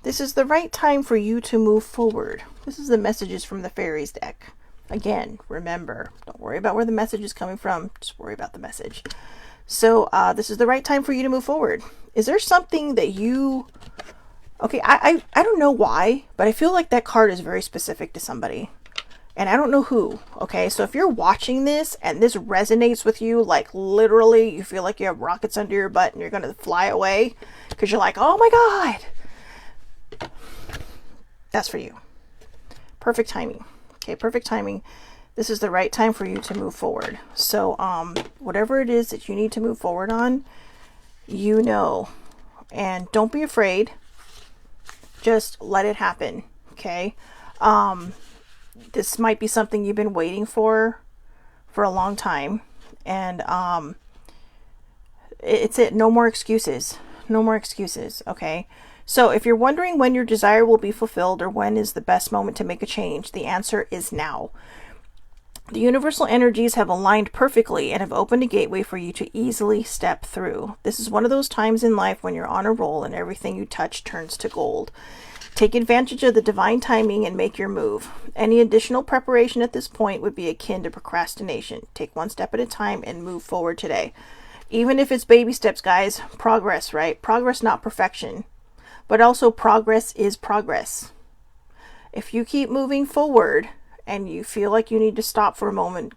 This is the right time for you to move forward. This is the messages from the fairies deck. Again, remember, don't worry about where the message is coming from. Just worry about the message. So this is the right time for you to move forward. Is there something that you... Okay, I don't know why, but I feel like that card is very specific to somebody. And I don't know who. Okay, so if you're watching this and this resonates with you, like literally you feel like you have rockets under your butt and you're going to fly away because you're like, oh my God. That's for you. Perfect timing. Okay, perfect timing. This is the right time for you to move forward. So, whatever it is that you need to move forward on, you know, and don't be afraid. Just let it happen. Okay. This might be something you've been waiting for a long time. And, it's it. No more excuses. No more excuses. Okay. So if you're wondering when your desire will be fulfilled or when is the best moment to make a change, the answer is now. The universal energies have aligned perfectly and have opened a gateway for you to easily step through. This is one of those times in life when you're on a roll and everything you touch turns to gold. Take advantage of the divine timing and make your move. Any additional preparation at this point would be akin to procrastination. Take one step at a time and move forward today. Even if it's baby steps, guys, progress, right? Progress, not perfection. But also progress is progress. If you keep moving forward and you feel like you need to stop for a moment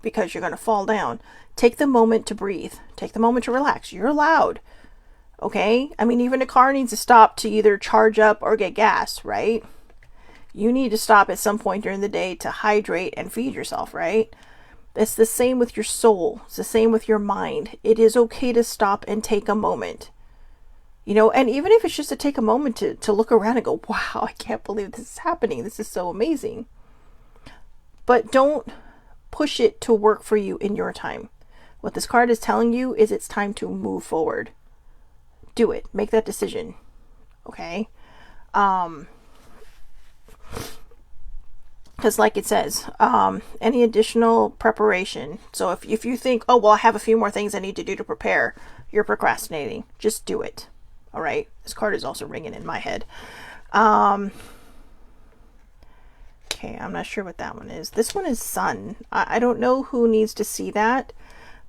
because you're going to fall down, take the moment to breathe. Take the moment to relax. You're allowed. Okay? I mean, even a car needs to stop to either charge up or get gas, right? You need to stop at some point during the day to hydrate and feed yourself, right? It's the same with your soul. It's the same with your mind. It is okay to stop and take a moment. You know, and even if it's just to take a moment to look around and go, wow, I can't believe this is happening. This is so amazing. But don't push it to work for you in your time. What this card is telling you is it's time to move forward. Do it. Make that decision. Okay? Because like it says, any additional preparation. So if you think, oh, well, I have a few more things I need to do to prepare, you're procrastinating. Just do it. All right. This card is also ringing in my head. Okay. I'm not sure what that one is. This one is Sun. I don't know who needs to see that,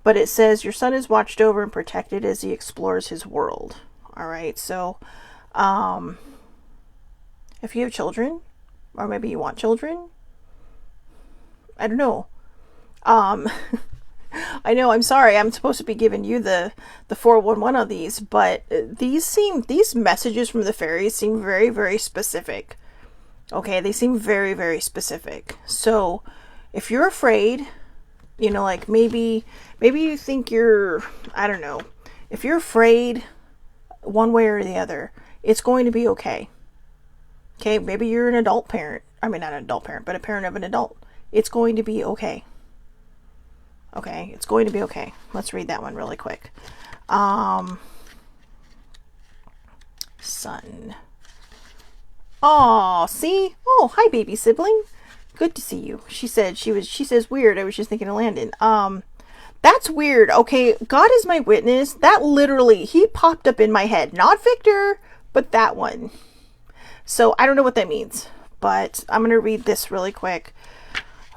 But it says your son is watched over and protected as he explores his world. All right. So if you have children, or maybe you want children, I don't know. I know, I'm sorry, I'm supposed to be giving you the 411 on these, but these messages from the fairies seem very, very specific. Okay, they seem very, very specific. So if you're afraid, you know, like maybe you think you're, I don't know, if you're afraid one way or the other, it's going to be okay. Okay, maybe you're an adult parent. I mean, not an adult parent, but a parent of an adult. It's going to be okay. Okay, it's going to be okay. Let's read that one really quick. Son. Oh, see? Oh, hi, baby sibling. Good to see you. She says weird. I was just thinking of Landon. That's weird. Okay, God is my witness. That literally, he popped up in my head. Not Victor, but that one. So I don't know what that means, but I'm going to read this really quick.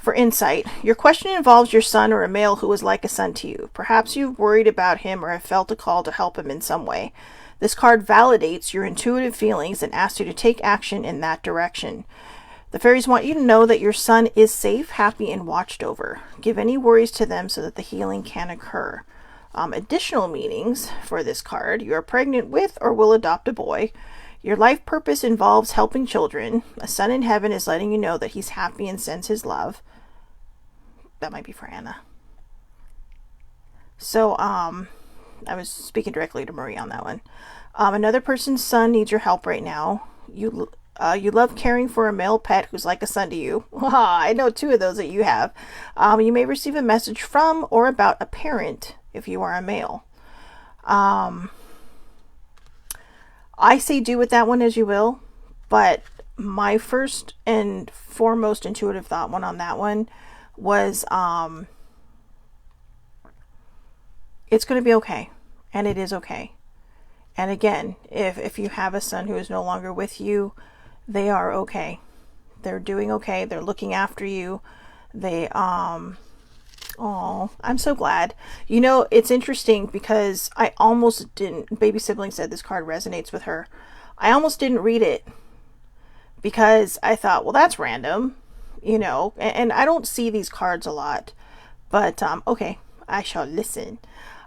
For insight, your question involves your son or a male who is like a son to you. Perhaps you've worried about him or have felt a call to help him in some way. This card validates your intuitive feelings and asks you to take action in that direction. The fairies want you to know that your son is safe, happy, and watched over. Give any worries to them so that the healing can occur. Additional meanings for this card: you are pregnant with or will adopt a boy. Your life purpose involves helping children. A son in heaven is letting you know that he's happy and sends his love. That might be for Anna. So, I was speaking directly to Marie on that one. Another person's son needs your help right now. You love caring for a male pet who's like a son to you. I know 2 of those that you have. You may receive a message from or about a parent if you are a male. I say do with that one as you will, but my first and foremost intuitive thought one on that one was it's going to be okay, and it is okay. And again, if you have a son who is no longer with you, they are okay. They're doing okay. They're looking after you. They I'm so glad. You know, it's interesting because I almost didn't, baby sibling said this card resonates with her. I almost didn't read it because I thought, well, that's random. You know, and I don't see these cards a lot, but okay, I shall listen.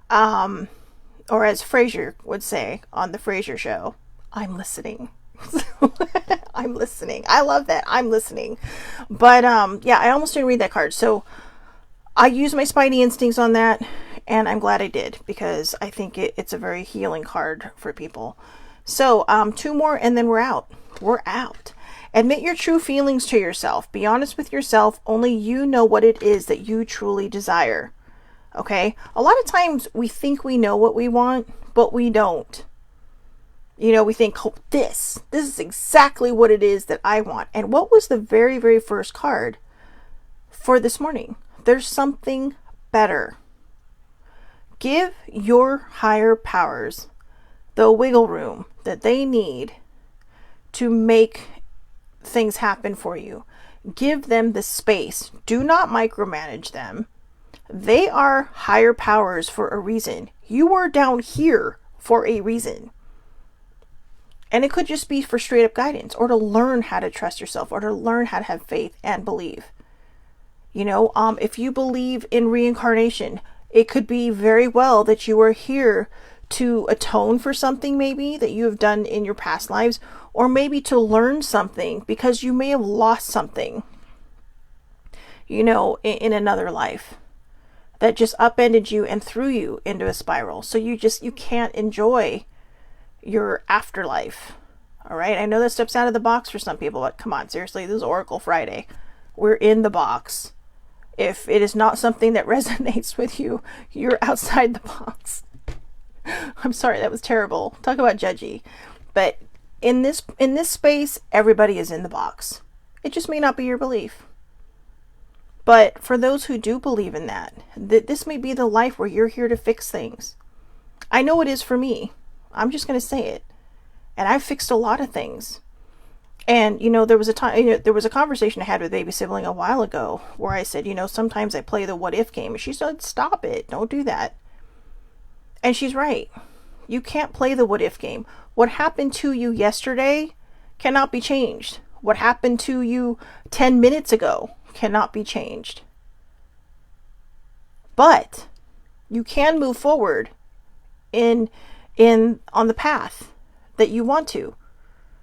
Or as Frasier would say on the Frasier show, I'm listening. I'm listening. I love that. I'm listening. But yeah, I almost didn't read that card. So I used my spidey instincts on that, and I'm glad I did because I think it's a very healing card for people. So 2 more and then we're out. We're out. Admit your true feelings to yourself. Be honest with yourself. Only you know what it is that you truly desire. Okay? A lot of times we think we know what we want, but we don't. You know, we think, oh, this is exactly what it is that I want. And what was the very, very first card for this morning? There's something better. Give your higher powers the wiggle room that they need to make things happen for you. Give them the space. Do not micromanage them. They are higher powers for a reason. You are down here for a reason. And it could just be for straight up guidance, or to learn how to trust yourself, or to learn how to have faith and believe. You know, if you believe in reincarnation, it could be very well that you are here to atone for something maybe that you have done in your past lives, or maybe to learn something because you may have lost something, you know, in another life that just upended you and threw you into a spiral. So you can't enjoy your afterlife. All right. I know that steps out of the box for some people, but come on, seriously, this is Oracle Friday. We're in the box. If it is not something that resonates with you, you're outside the box. I'm sorry, that was terrible. Talk about judgy. But in this space, everybody is in the box. It just may not be your belief. But for those who do believe in that this may be the life where you're here to fix things. I know it is for me. I'm just going to say it. And I've fixed a lot of things. And, there was a time, there was a conversation I had with baby sibling a while ago where I said, sometimes I play the what if game. And she said, stop it. Don't do that. And she's right. You can't play the what if game. What happened to you yesterday cannot be changed. What happened to you 10 minutes ago cannot be changed. But you can move forward on the path that you want to.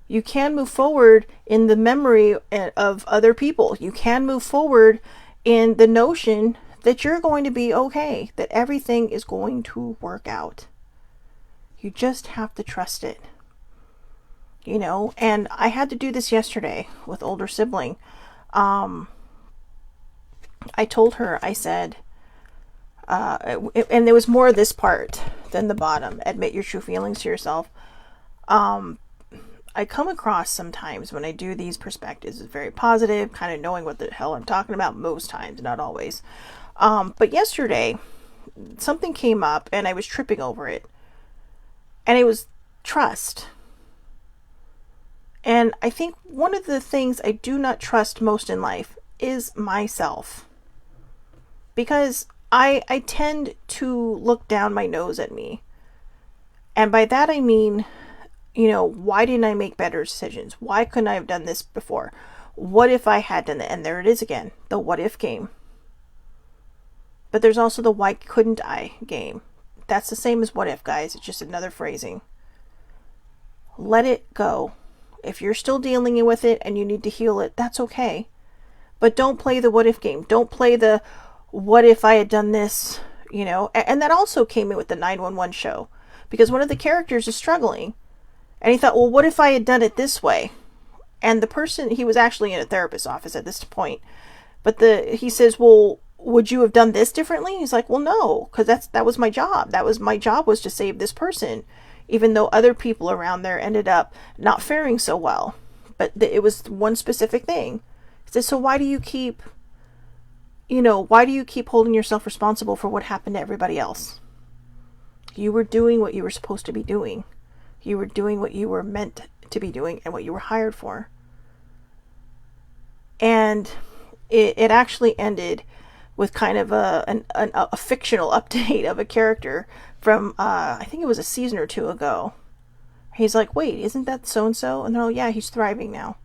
You can move forward in the memory of other people. You can move forward in the notion that you're going to be okay, that everything is going to work out. You just have to trust it. And I had to do this yesterday with older sibling. I told her, I said, and there was more of this part than the bottom, admit your true feelings to yourself. I come across sometimes when I do these perspectives is very positive, kind of knowing what the hell I'm talking about most times, not always. But yesterday, something came up and I was tripping over it. And it was trust. And I think one of the things I do not trust most in life is myself. Because I tend to look down my nose at me. And by that I mean, why didn't I make better decisions? Why couldn't I have done this before? What if I had done that? And there it is again, the what if game. But there's also the why couldn't I game. That's the same as what if, guys. It's just another phrasing. Let it go. If you're still dealing with it and you need to heal it, that's okay. But don't play the what if game. Don't play the what if I had done this, And that also came in with the 911 show. Because one of the characters is struggling. And he thought, well, what if I had done it this way? And the person, he was actually in a therapist's office at this point. But he says, well, would you have done this differently? He's like, well, no, because that was my job. My job was to save this person, even though other people around there ended up not faring so well. But it was one specific thing. He says, so why do you keep holding yourself responsible for what happened to everybody else? You were doing what you were supposed to be doing. You were doing what you were meant to be doing and what you were hired for. And it actually ended with kind of a fictional update of a character from, I think it was a season or two ago. He's like, wait, isn't that so-and-so? And they're like, yeah, he's thriving now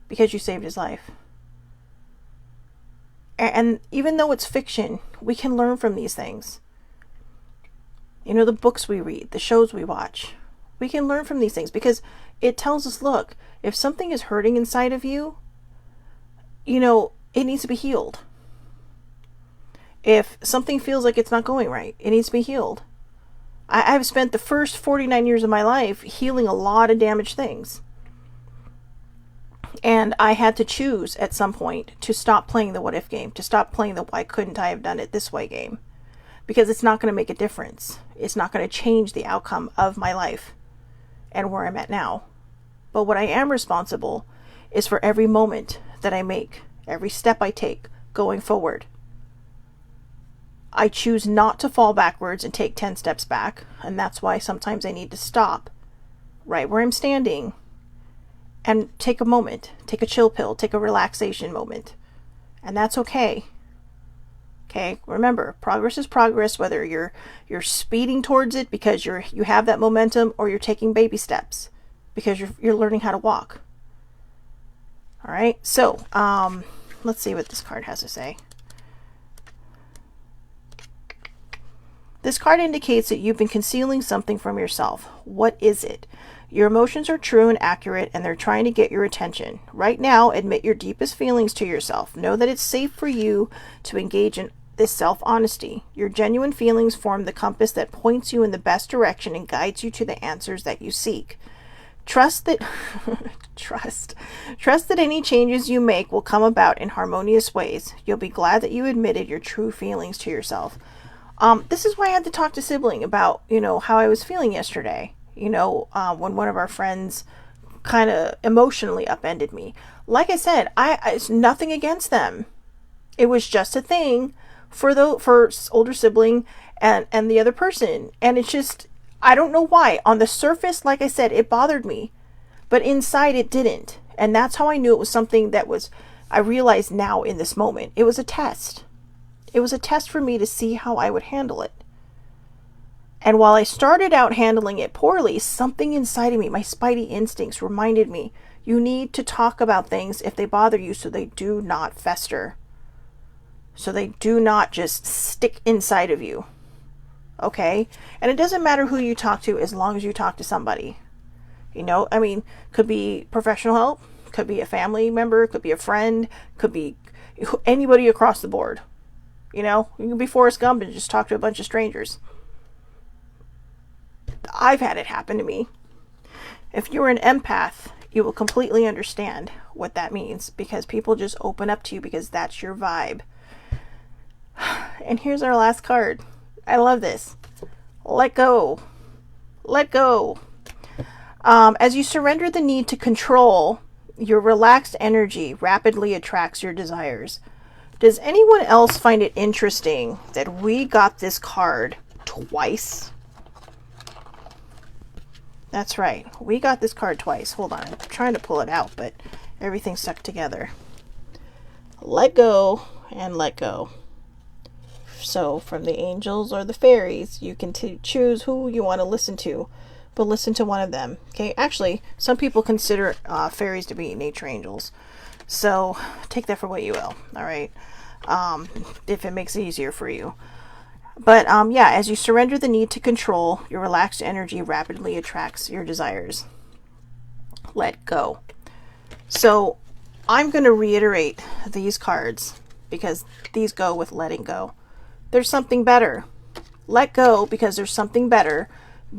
because you saved his life. And even though it's fiction, we can learn from these things. The books we read, the shows we watch, we can learn from these things because it tells us, look, if something is hurting inside of you, it needs to be healed. If something feels like it's not going right, it needs to be healed. I've spent the first 49 years of my life healing a lot of damaged things. And I had to choose at some point to stop playing the what if game, to stop playing the why couldn't I have done it this way game. Because it's not going to make a difference. It's not going to change the outcome of my life and where I'm at now. But what I am responsible is for every moment that I make, every step I take going forward. I choose not to fall backwards and take 10 steps back. And that's why sometimes I need to stop right where I'm standing and take a moment, take a chill pill, take a relaxation moment. And that's okay. Okay, remember, progress is progress, whether you're speeding towards it because you have that momentum, or you're taking baby steps because you're learning how to walk. All right, so let's see what this card has to say. This card indicates that you've been concealing something from yourself. What is it? Your emotions are true and accurate, and they're trying to get your attention. Right now, admit your deepest feelings to yourself. Know that it's safe for you to engage in this self-honesty. Your genuine feelings form the compass that points you in the best direction and guides you to the answers that you seek. Trust that any changes you make will come about in harmonious ways. You'll be glad that you admitted your true feelings to yourself. This is why I had to talk to sibling about, how I was feeling yesterday. When one of our friends kind of emotionally upended me. Like I said, it's nothing against them. It was just a thing for older sibling and the other person. And it's just, I don't know why. On the surface, like I said, it bothered me. But inside it didn't. And that's how I knew it was something that was, I realize now in this moment, it was a test. It was a test for me to see how I would handle it. And while I started out handling it poorly, something inside of me, my spidey instincts, reminded me, you need to talk about things if they bother you so they do not fester. So they do not just stick inside of you. Okay? And it doesn't matter who you talk to as long as you talk to somebody. You know, I mean, could be professional help, could be a family member, could be a friend, could be anybody across the board. You know, you can be Forrest Gump and just talk to a bunch of strangers. I've had it happen to me. If you're an empath, you will completely understand what that means, because people just open up to you because that's your vibe. And here's our last card. I love this. Let go. Let go. As you surrender the need to control, your relaxed energy rapidly attracts your desires. Does anyone else find it interesting that we got this card twice? That's right. We got this card twice. Hold on. I'm trying to pull it out, but everything's stuck together. Let go and let go. So from the angels or the fairies, you can choose who you want to listen to, but listen to one of them. Okay. Actually, some people consider fairies to be nature angels. So take that for what you will. All right. If it makes it easier for you. But yeah, as you surrender the need to control, your relaxed energy rapidly attracts your desires. Let go. So I'm going to reiterate these cards because these go with letting go. There's something better. Let go because there's something better.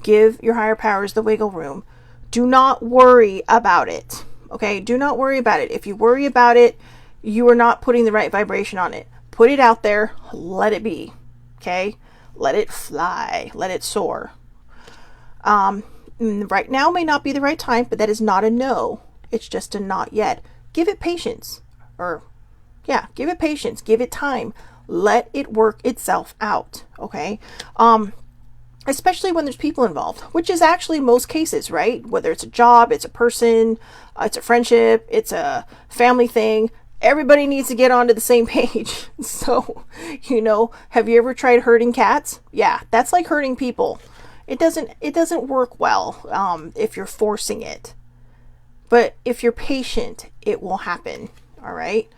Give your higher powers the wiggle room. Do not worry about it. Okay? Do not worry about it. If you worry about it, you are not putting the right vibration on it. Put it out there. Let it be. Okay? Let it fly. Let it soar. Right now may not be the right time, but that is not a no. It's just a not yet. Give it patience. Give it patience. Give it time. Let it work itself out. Okay? Especially when there's people involved, which is actually most cases, right? Whether it's a job, it's a person, it's a friendship, it's a family thing. Everybody needs to get onto the same page. So, you know, have you ever tried herding cats? Yeah, that's like herding people. It doesn't work well if you're forcing it. But if you're patient, it will happen. All right?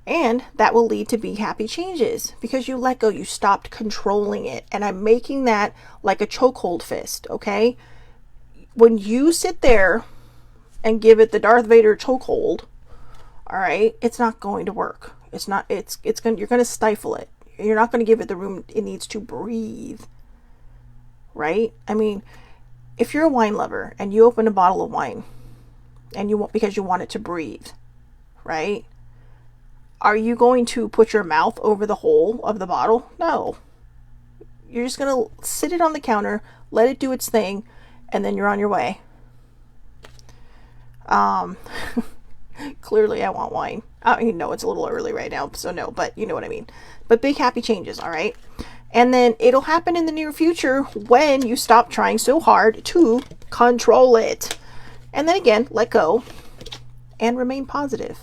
And that will lead to be happy changes because you let go. You stopped controlling it. And I'm making that like a chokehold fist, okay? When you sit there and give it the Darth Vader chokehold, all right, it's not going to work. You're going to stifle it. You're not going to give it the room it needs to breathe. Right? I mean, if you're a wine lover and you open a bottle of wine and because you want it to breathe, right? Are you going to put your mouth over the hole of the bottle? No. You're just going to sit it on the counter, let it do its thing, and then you're on your way. Clearly I want wine. You know, it's a little early right now, so no, but you know what I mean. But big happy changes, all right? And then it'll happen in the near future when you stop trying so hard to control it. And then again, let go and remain positive.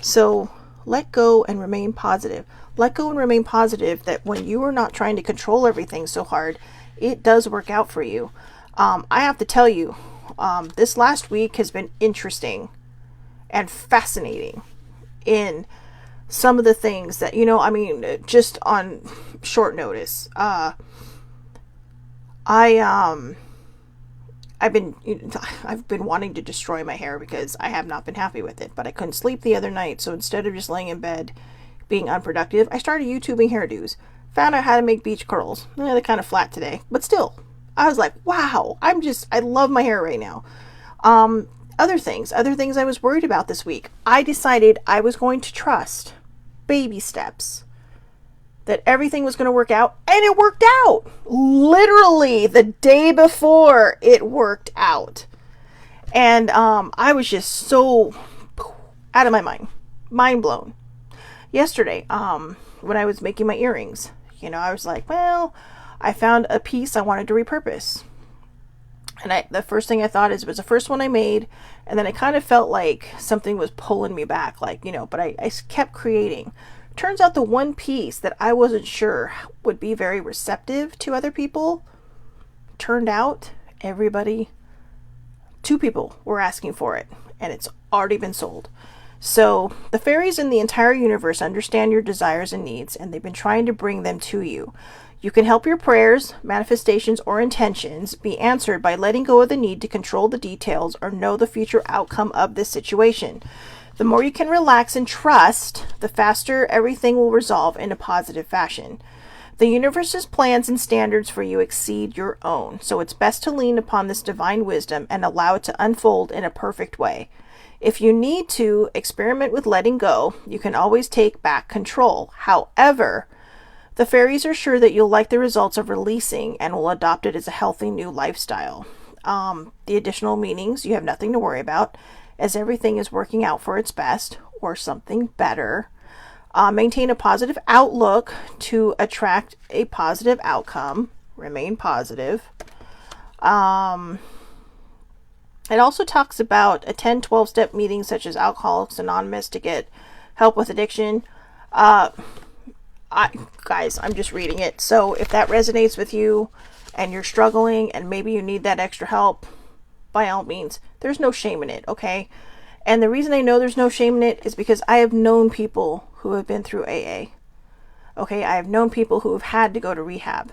So let go and remain positive. Let go and remain positive that when you are not trying to control everything so hard, it does work out for you. I have to tell you, this last week has been interesting and fascinating in some of the things that, you know, I mean, just on short notice. I've been wanting to destroy my hair because I have not been happy with it, but I couldn't sleep the other night. So instead of just laying in bed being unproductive, I started YouTubing hairdos. Found out how to make beach curls. They're kind of flat today, but still, I was like, wow, I love my hair right now. Other things I was worried about this week. I decided I was going to trust baby steps, that everything was going to work out, and it worked out. Literally the day before, it worked out. And I was just so out of my mind blown. Yesterday, when I was making my earrings, you know, I was like, well, I found a piece I wanted to repurpose. And the first thing I thought is, it was the first one I made, and then I kind of felt like something was pulling me back, like, but I kept creating. Turns out the one piece that I wasn't sure would be very receptive to other people, turned out everybody, 2 people were asking for it, and it's already been sold. So the fairies in the entire universe understand your desires and needs, and they've been trying to bring them to you. You can help your prayers, manifestations, or intentions be answered by letting go of the need to control the details or know the future outcome of this situation. The more you can relax and trust, the faster everything will resolve in a positive fashion. The universe's plans and standards for you exceed your own, so it's best to lean upon this divine wisdom and allow it to unfold in a perfect way. If you need to experiment with letting go, you can always take back control. However, the fairies are sure that you'll like the results of releasing and will adopt it as a healthy new lifestyle. The additional meanings, you have nothing to worry about, as everything is working out for its best or something better. Maintain a positive outlook to attract a positive outcome. Remain positive. It also talks about attend 12-step meetings such as Alcoholics Anonymous to get help with addiction. Guys, I'm just reading it. So if that resonates with you and you're struggling and maybe you need that extra help, by all means, there's no shame in it, okay? And the reason I know there's no shame in it is because I have known people who have been through AA. Okay, I have known people who have had to go to rehab.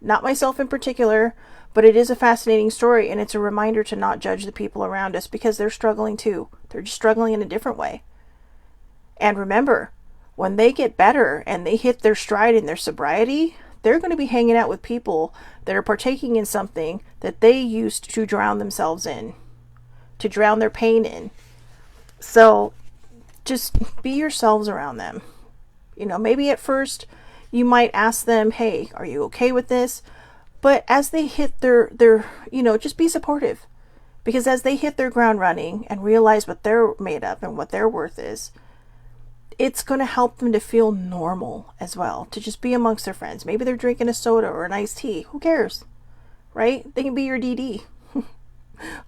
Not myself in particular, but it is a fascinating story, and it's a reminder to not judge the people around us because they're struggling too. They're just struggling in a different way. And remember, when they get better and they hit their stride in their sobriety, they're going to be hanging out with people that are partaking in something that they used to drown themselves in, to drown their pain in. So just be yourselves around them. Maybe at first you might ask them, hey, are you okay with this? But as they hit their just be supportive. Because as they hit their ground running and realize what they're made of and what their worth is, it's going to help them to feel normal as well, to just be amongst their friends. Maybe they're drinking a soda or an iced tea. Who cares? Right? They can be your DD.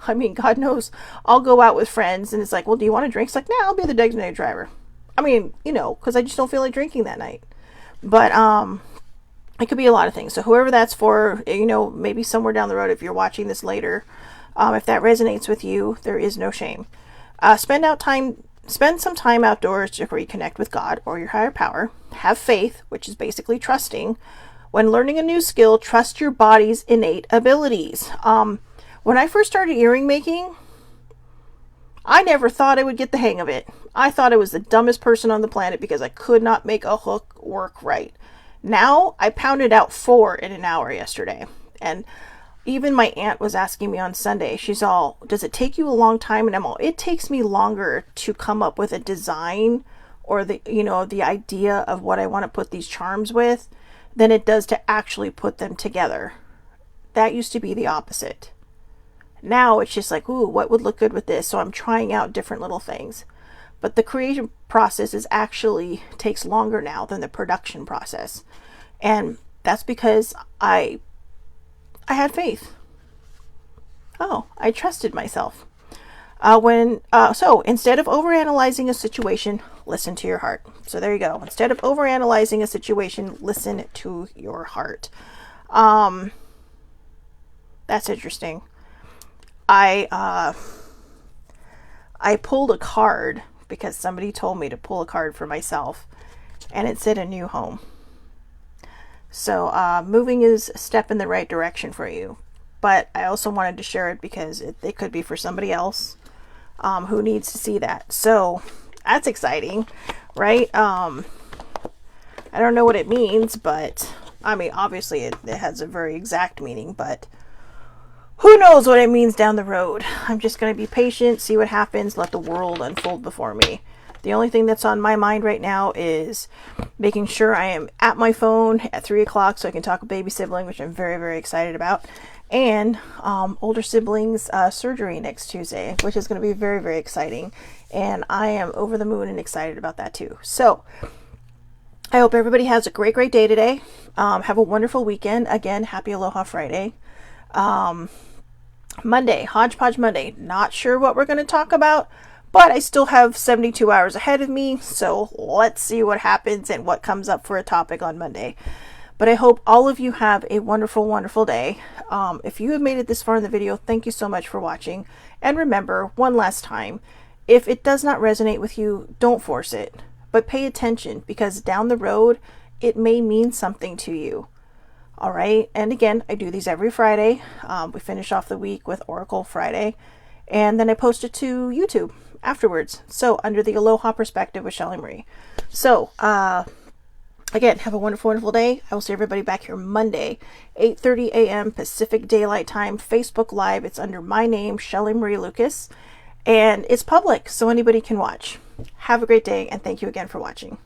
I mean, God knows, I'll go out with friends and it's like, well, do you want a drink? It's like, nah, I'll be the designated driver. I mean, because I just don't feel like drinking that night. But it could be a lot of things. So whoever that's for, maybe somewhere down the road, if you're watching this later, if that resonates with you, there is no shame. Spend some time outdoors to reconnect with God or your higher power. Have faith, which is basically trusting. When learning a new skill, trust your body's innate abilities. When I first started earring making, I never thought I would get the hang of it. I thought I was the dumbest person on the planet because I could not make a hook work right. Now, I pounded out 4 in an hour yesterday. And even my aunt was asking me on Sunday, she's all, does it take you a long time? And I'm all, it takes me longer to come up with a design or the idea of what I want to put these charms with than it does to actually put them together. That used to be the opposite. Now it's just like, ooh, what would look good with this? So I'm trying out different little things. But the creation process actually takes longer now than the production process. And that's because I had faith. Oh, I trusted myself. So instead of overanalyzing a situation, listen to your heart. So there you go. Instead of overanalyzing a situation, listen to your heart. That's interesting. I pulled a card because somebody told me to pull a card for myself, and it said a new home. So moving is a step in the right direction for you. But I also wanted to share it because it could be for somebody else who needs to see that. So that's exciting, right? I don't know what it means, but I mean, obviously it has a very exact meaning, but who knows what it means down the road. I'm just going to be patient, see what happens, let the world unfold before me. The only thing that's on my mind right now is making sure I am at my phone at 3 o'clock so I can talk with baby sibling, which I'm very, very excited about. And older siblings surgery next Tuesday, which is going to be very, very exciting. And I am over the moon and excited about that too. So I hope everybody has a great, great day today. Have a wonderful weekend. Again, happy Aloha Friday. Monday, Hodgepodge Monday. Not sure what we're going to talk about, but I still have 72 hours ahead of me, so let's see what happens and what comes up for a topic on Monday. But I hope all of you have a wonderful, wonderful day. If you have made it this far in the video, thank you so much for watching. And remember, one last time, if it does not resonate with you, don't force it, but pay attention, because down the road, it may mean something to you. All right. And again, I do these every Friday. We finish off the week with Oracle Friday, and then I post it to YouTube afterwards. So under the Aloha Perspective with Shelly Marie. So, again, have a wonderful, wonderful day. I will see everybody back here Monday, 8:30 a.m. Pacific Daylight Time, Facebook Live. It's under my name, Shelly Marie Lucas, and it's public, so anybody can watch. Have a great day, and thank you again for watching.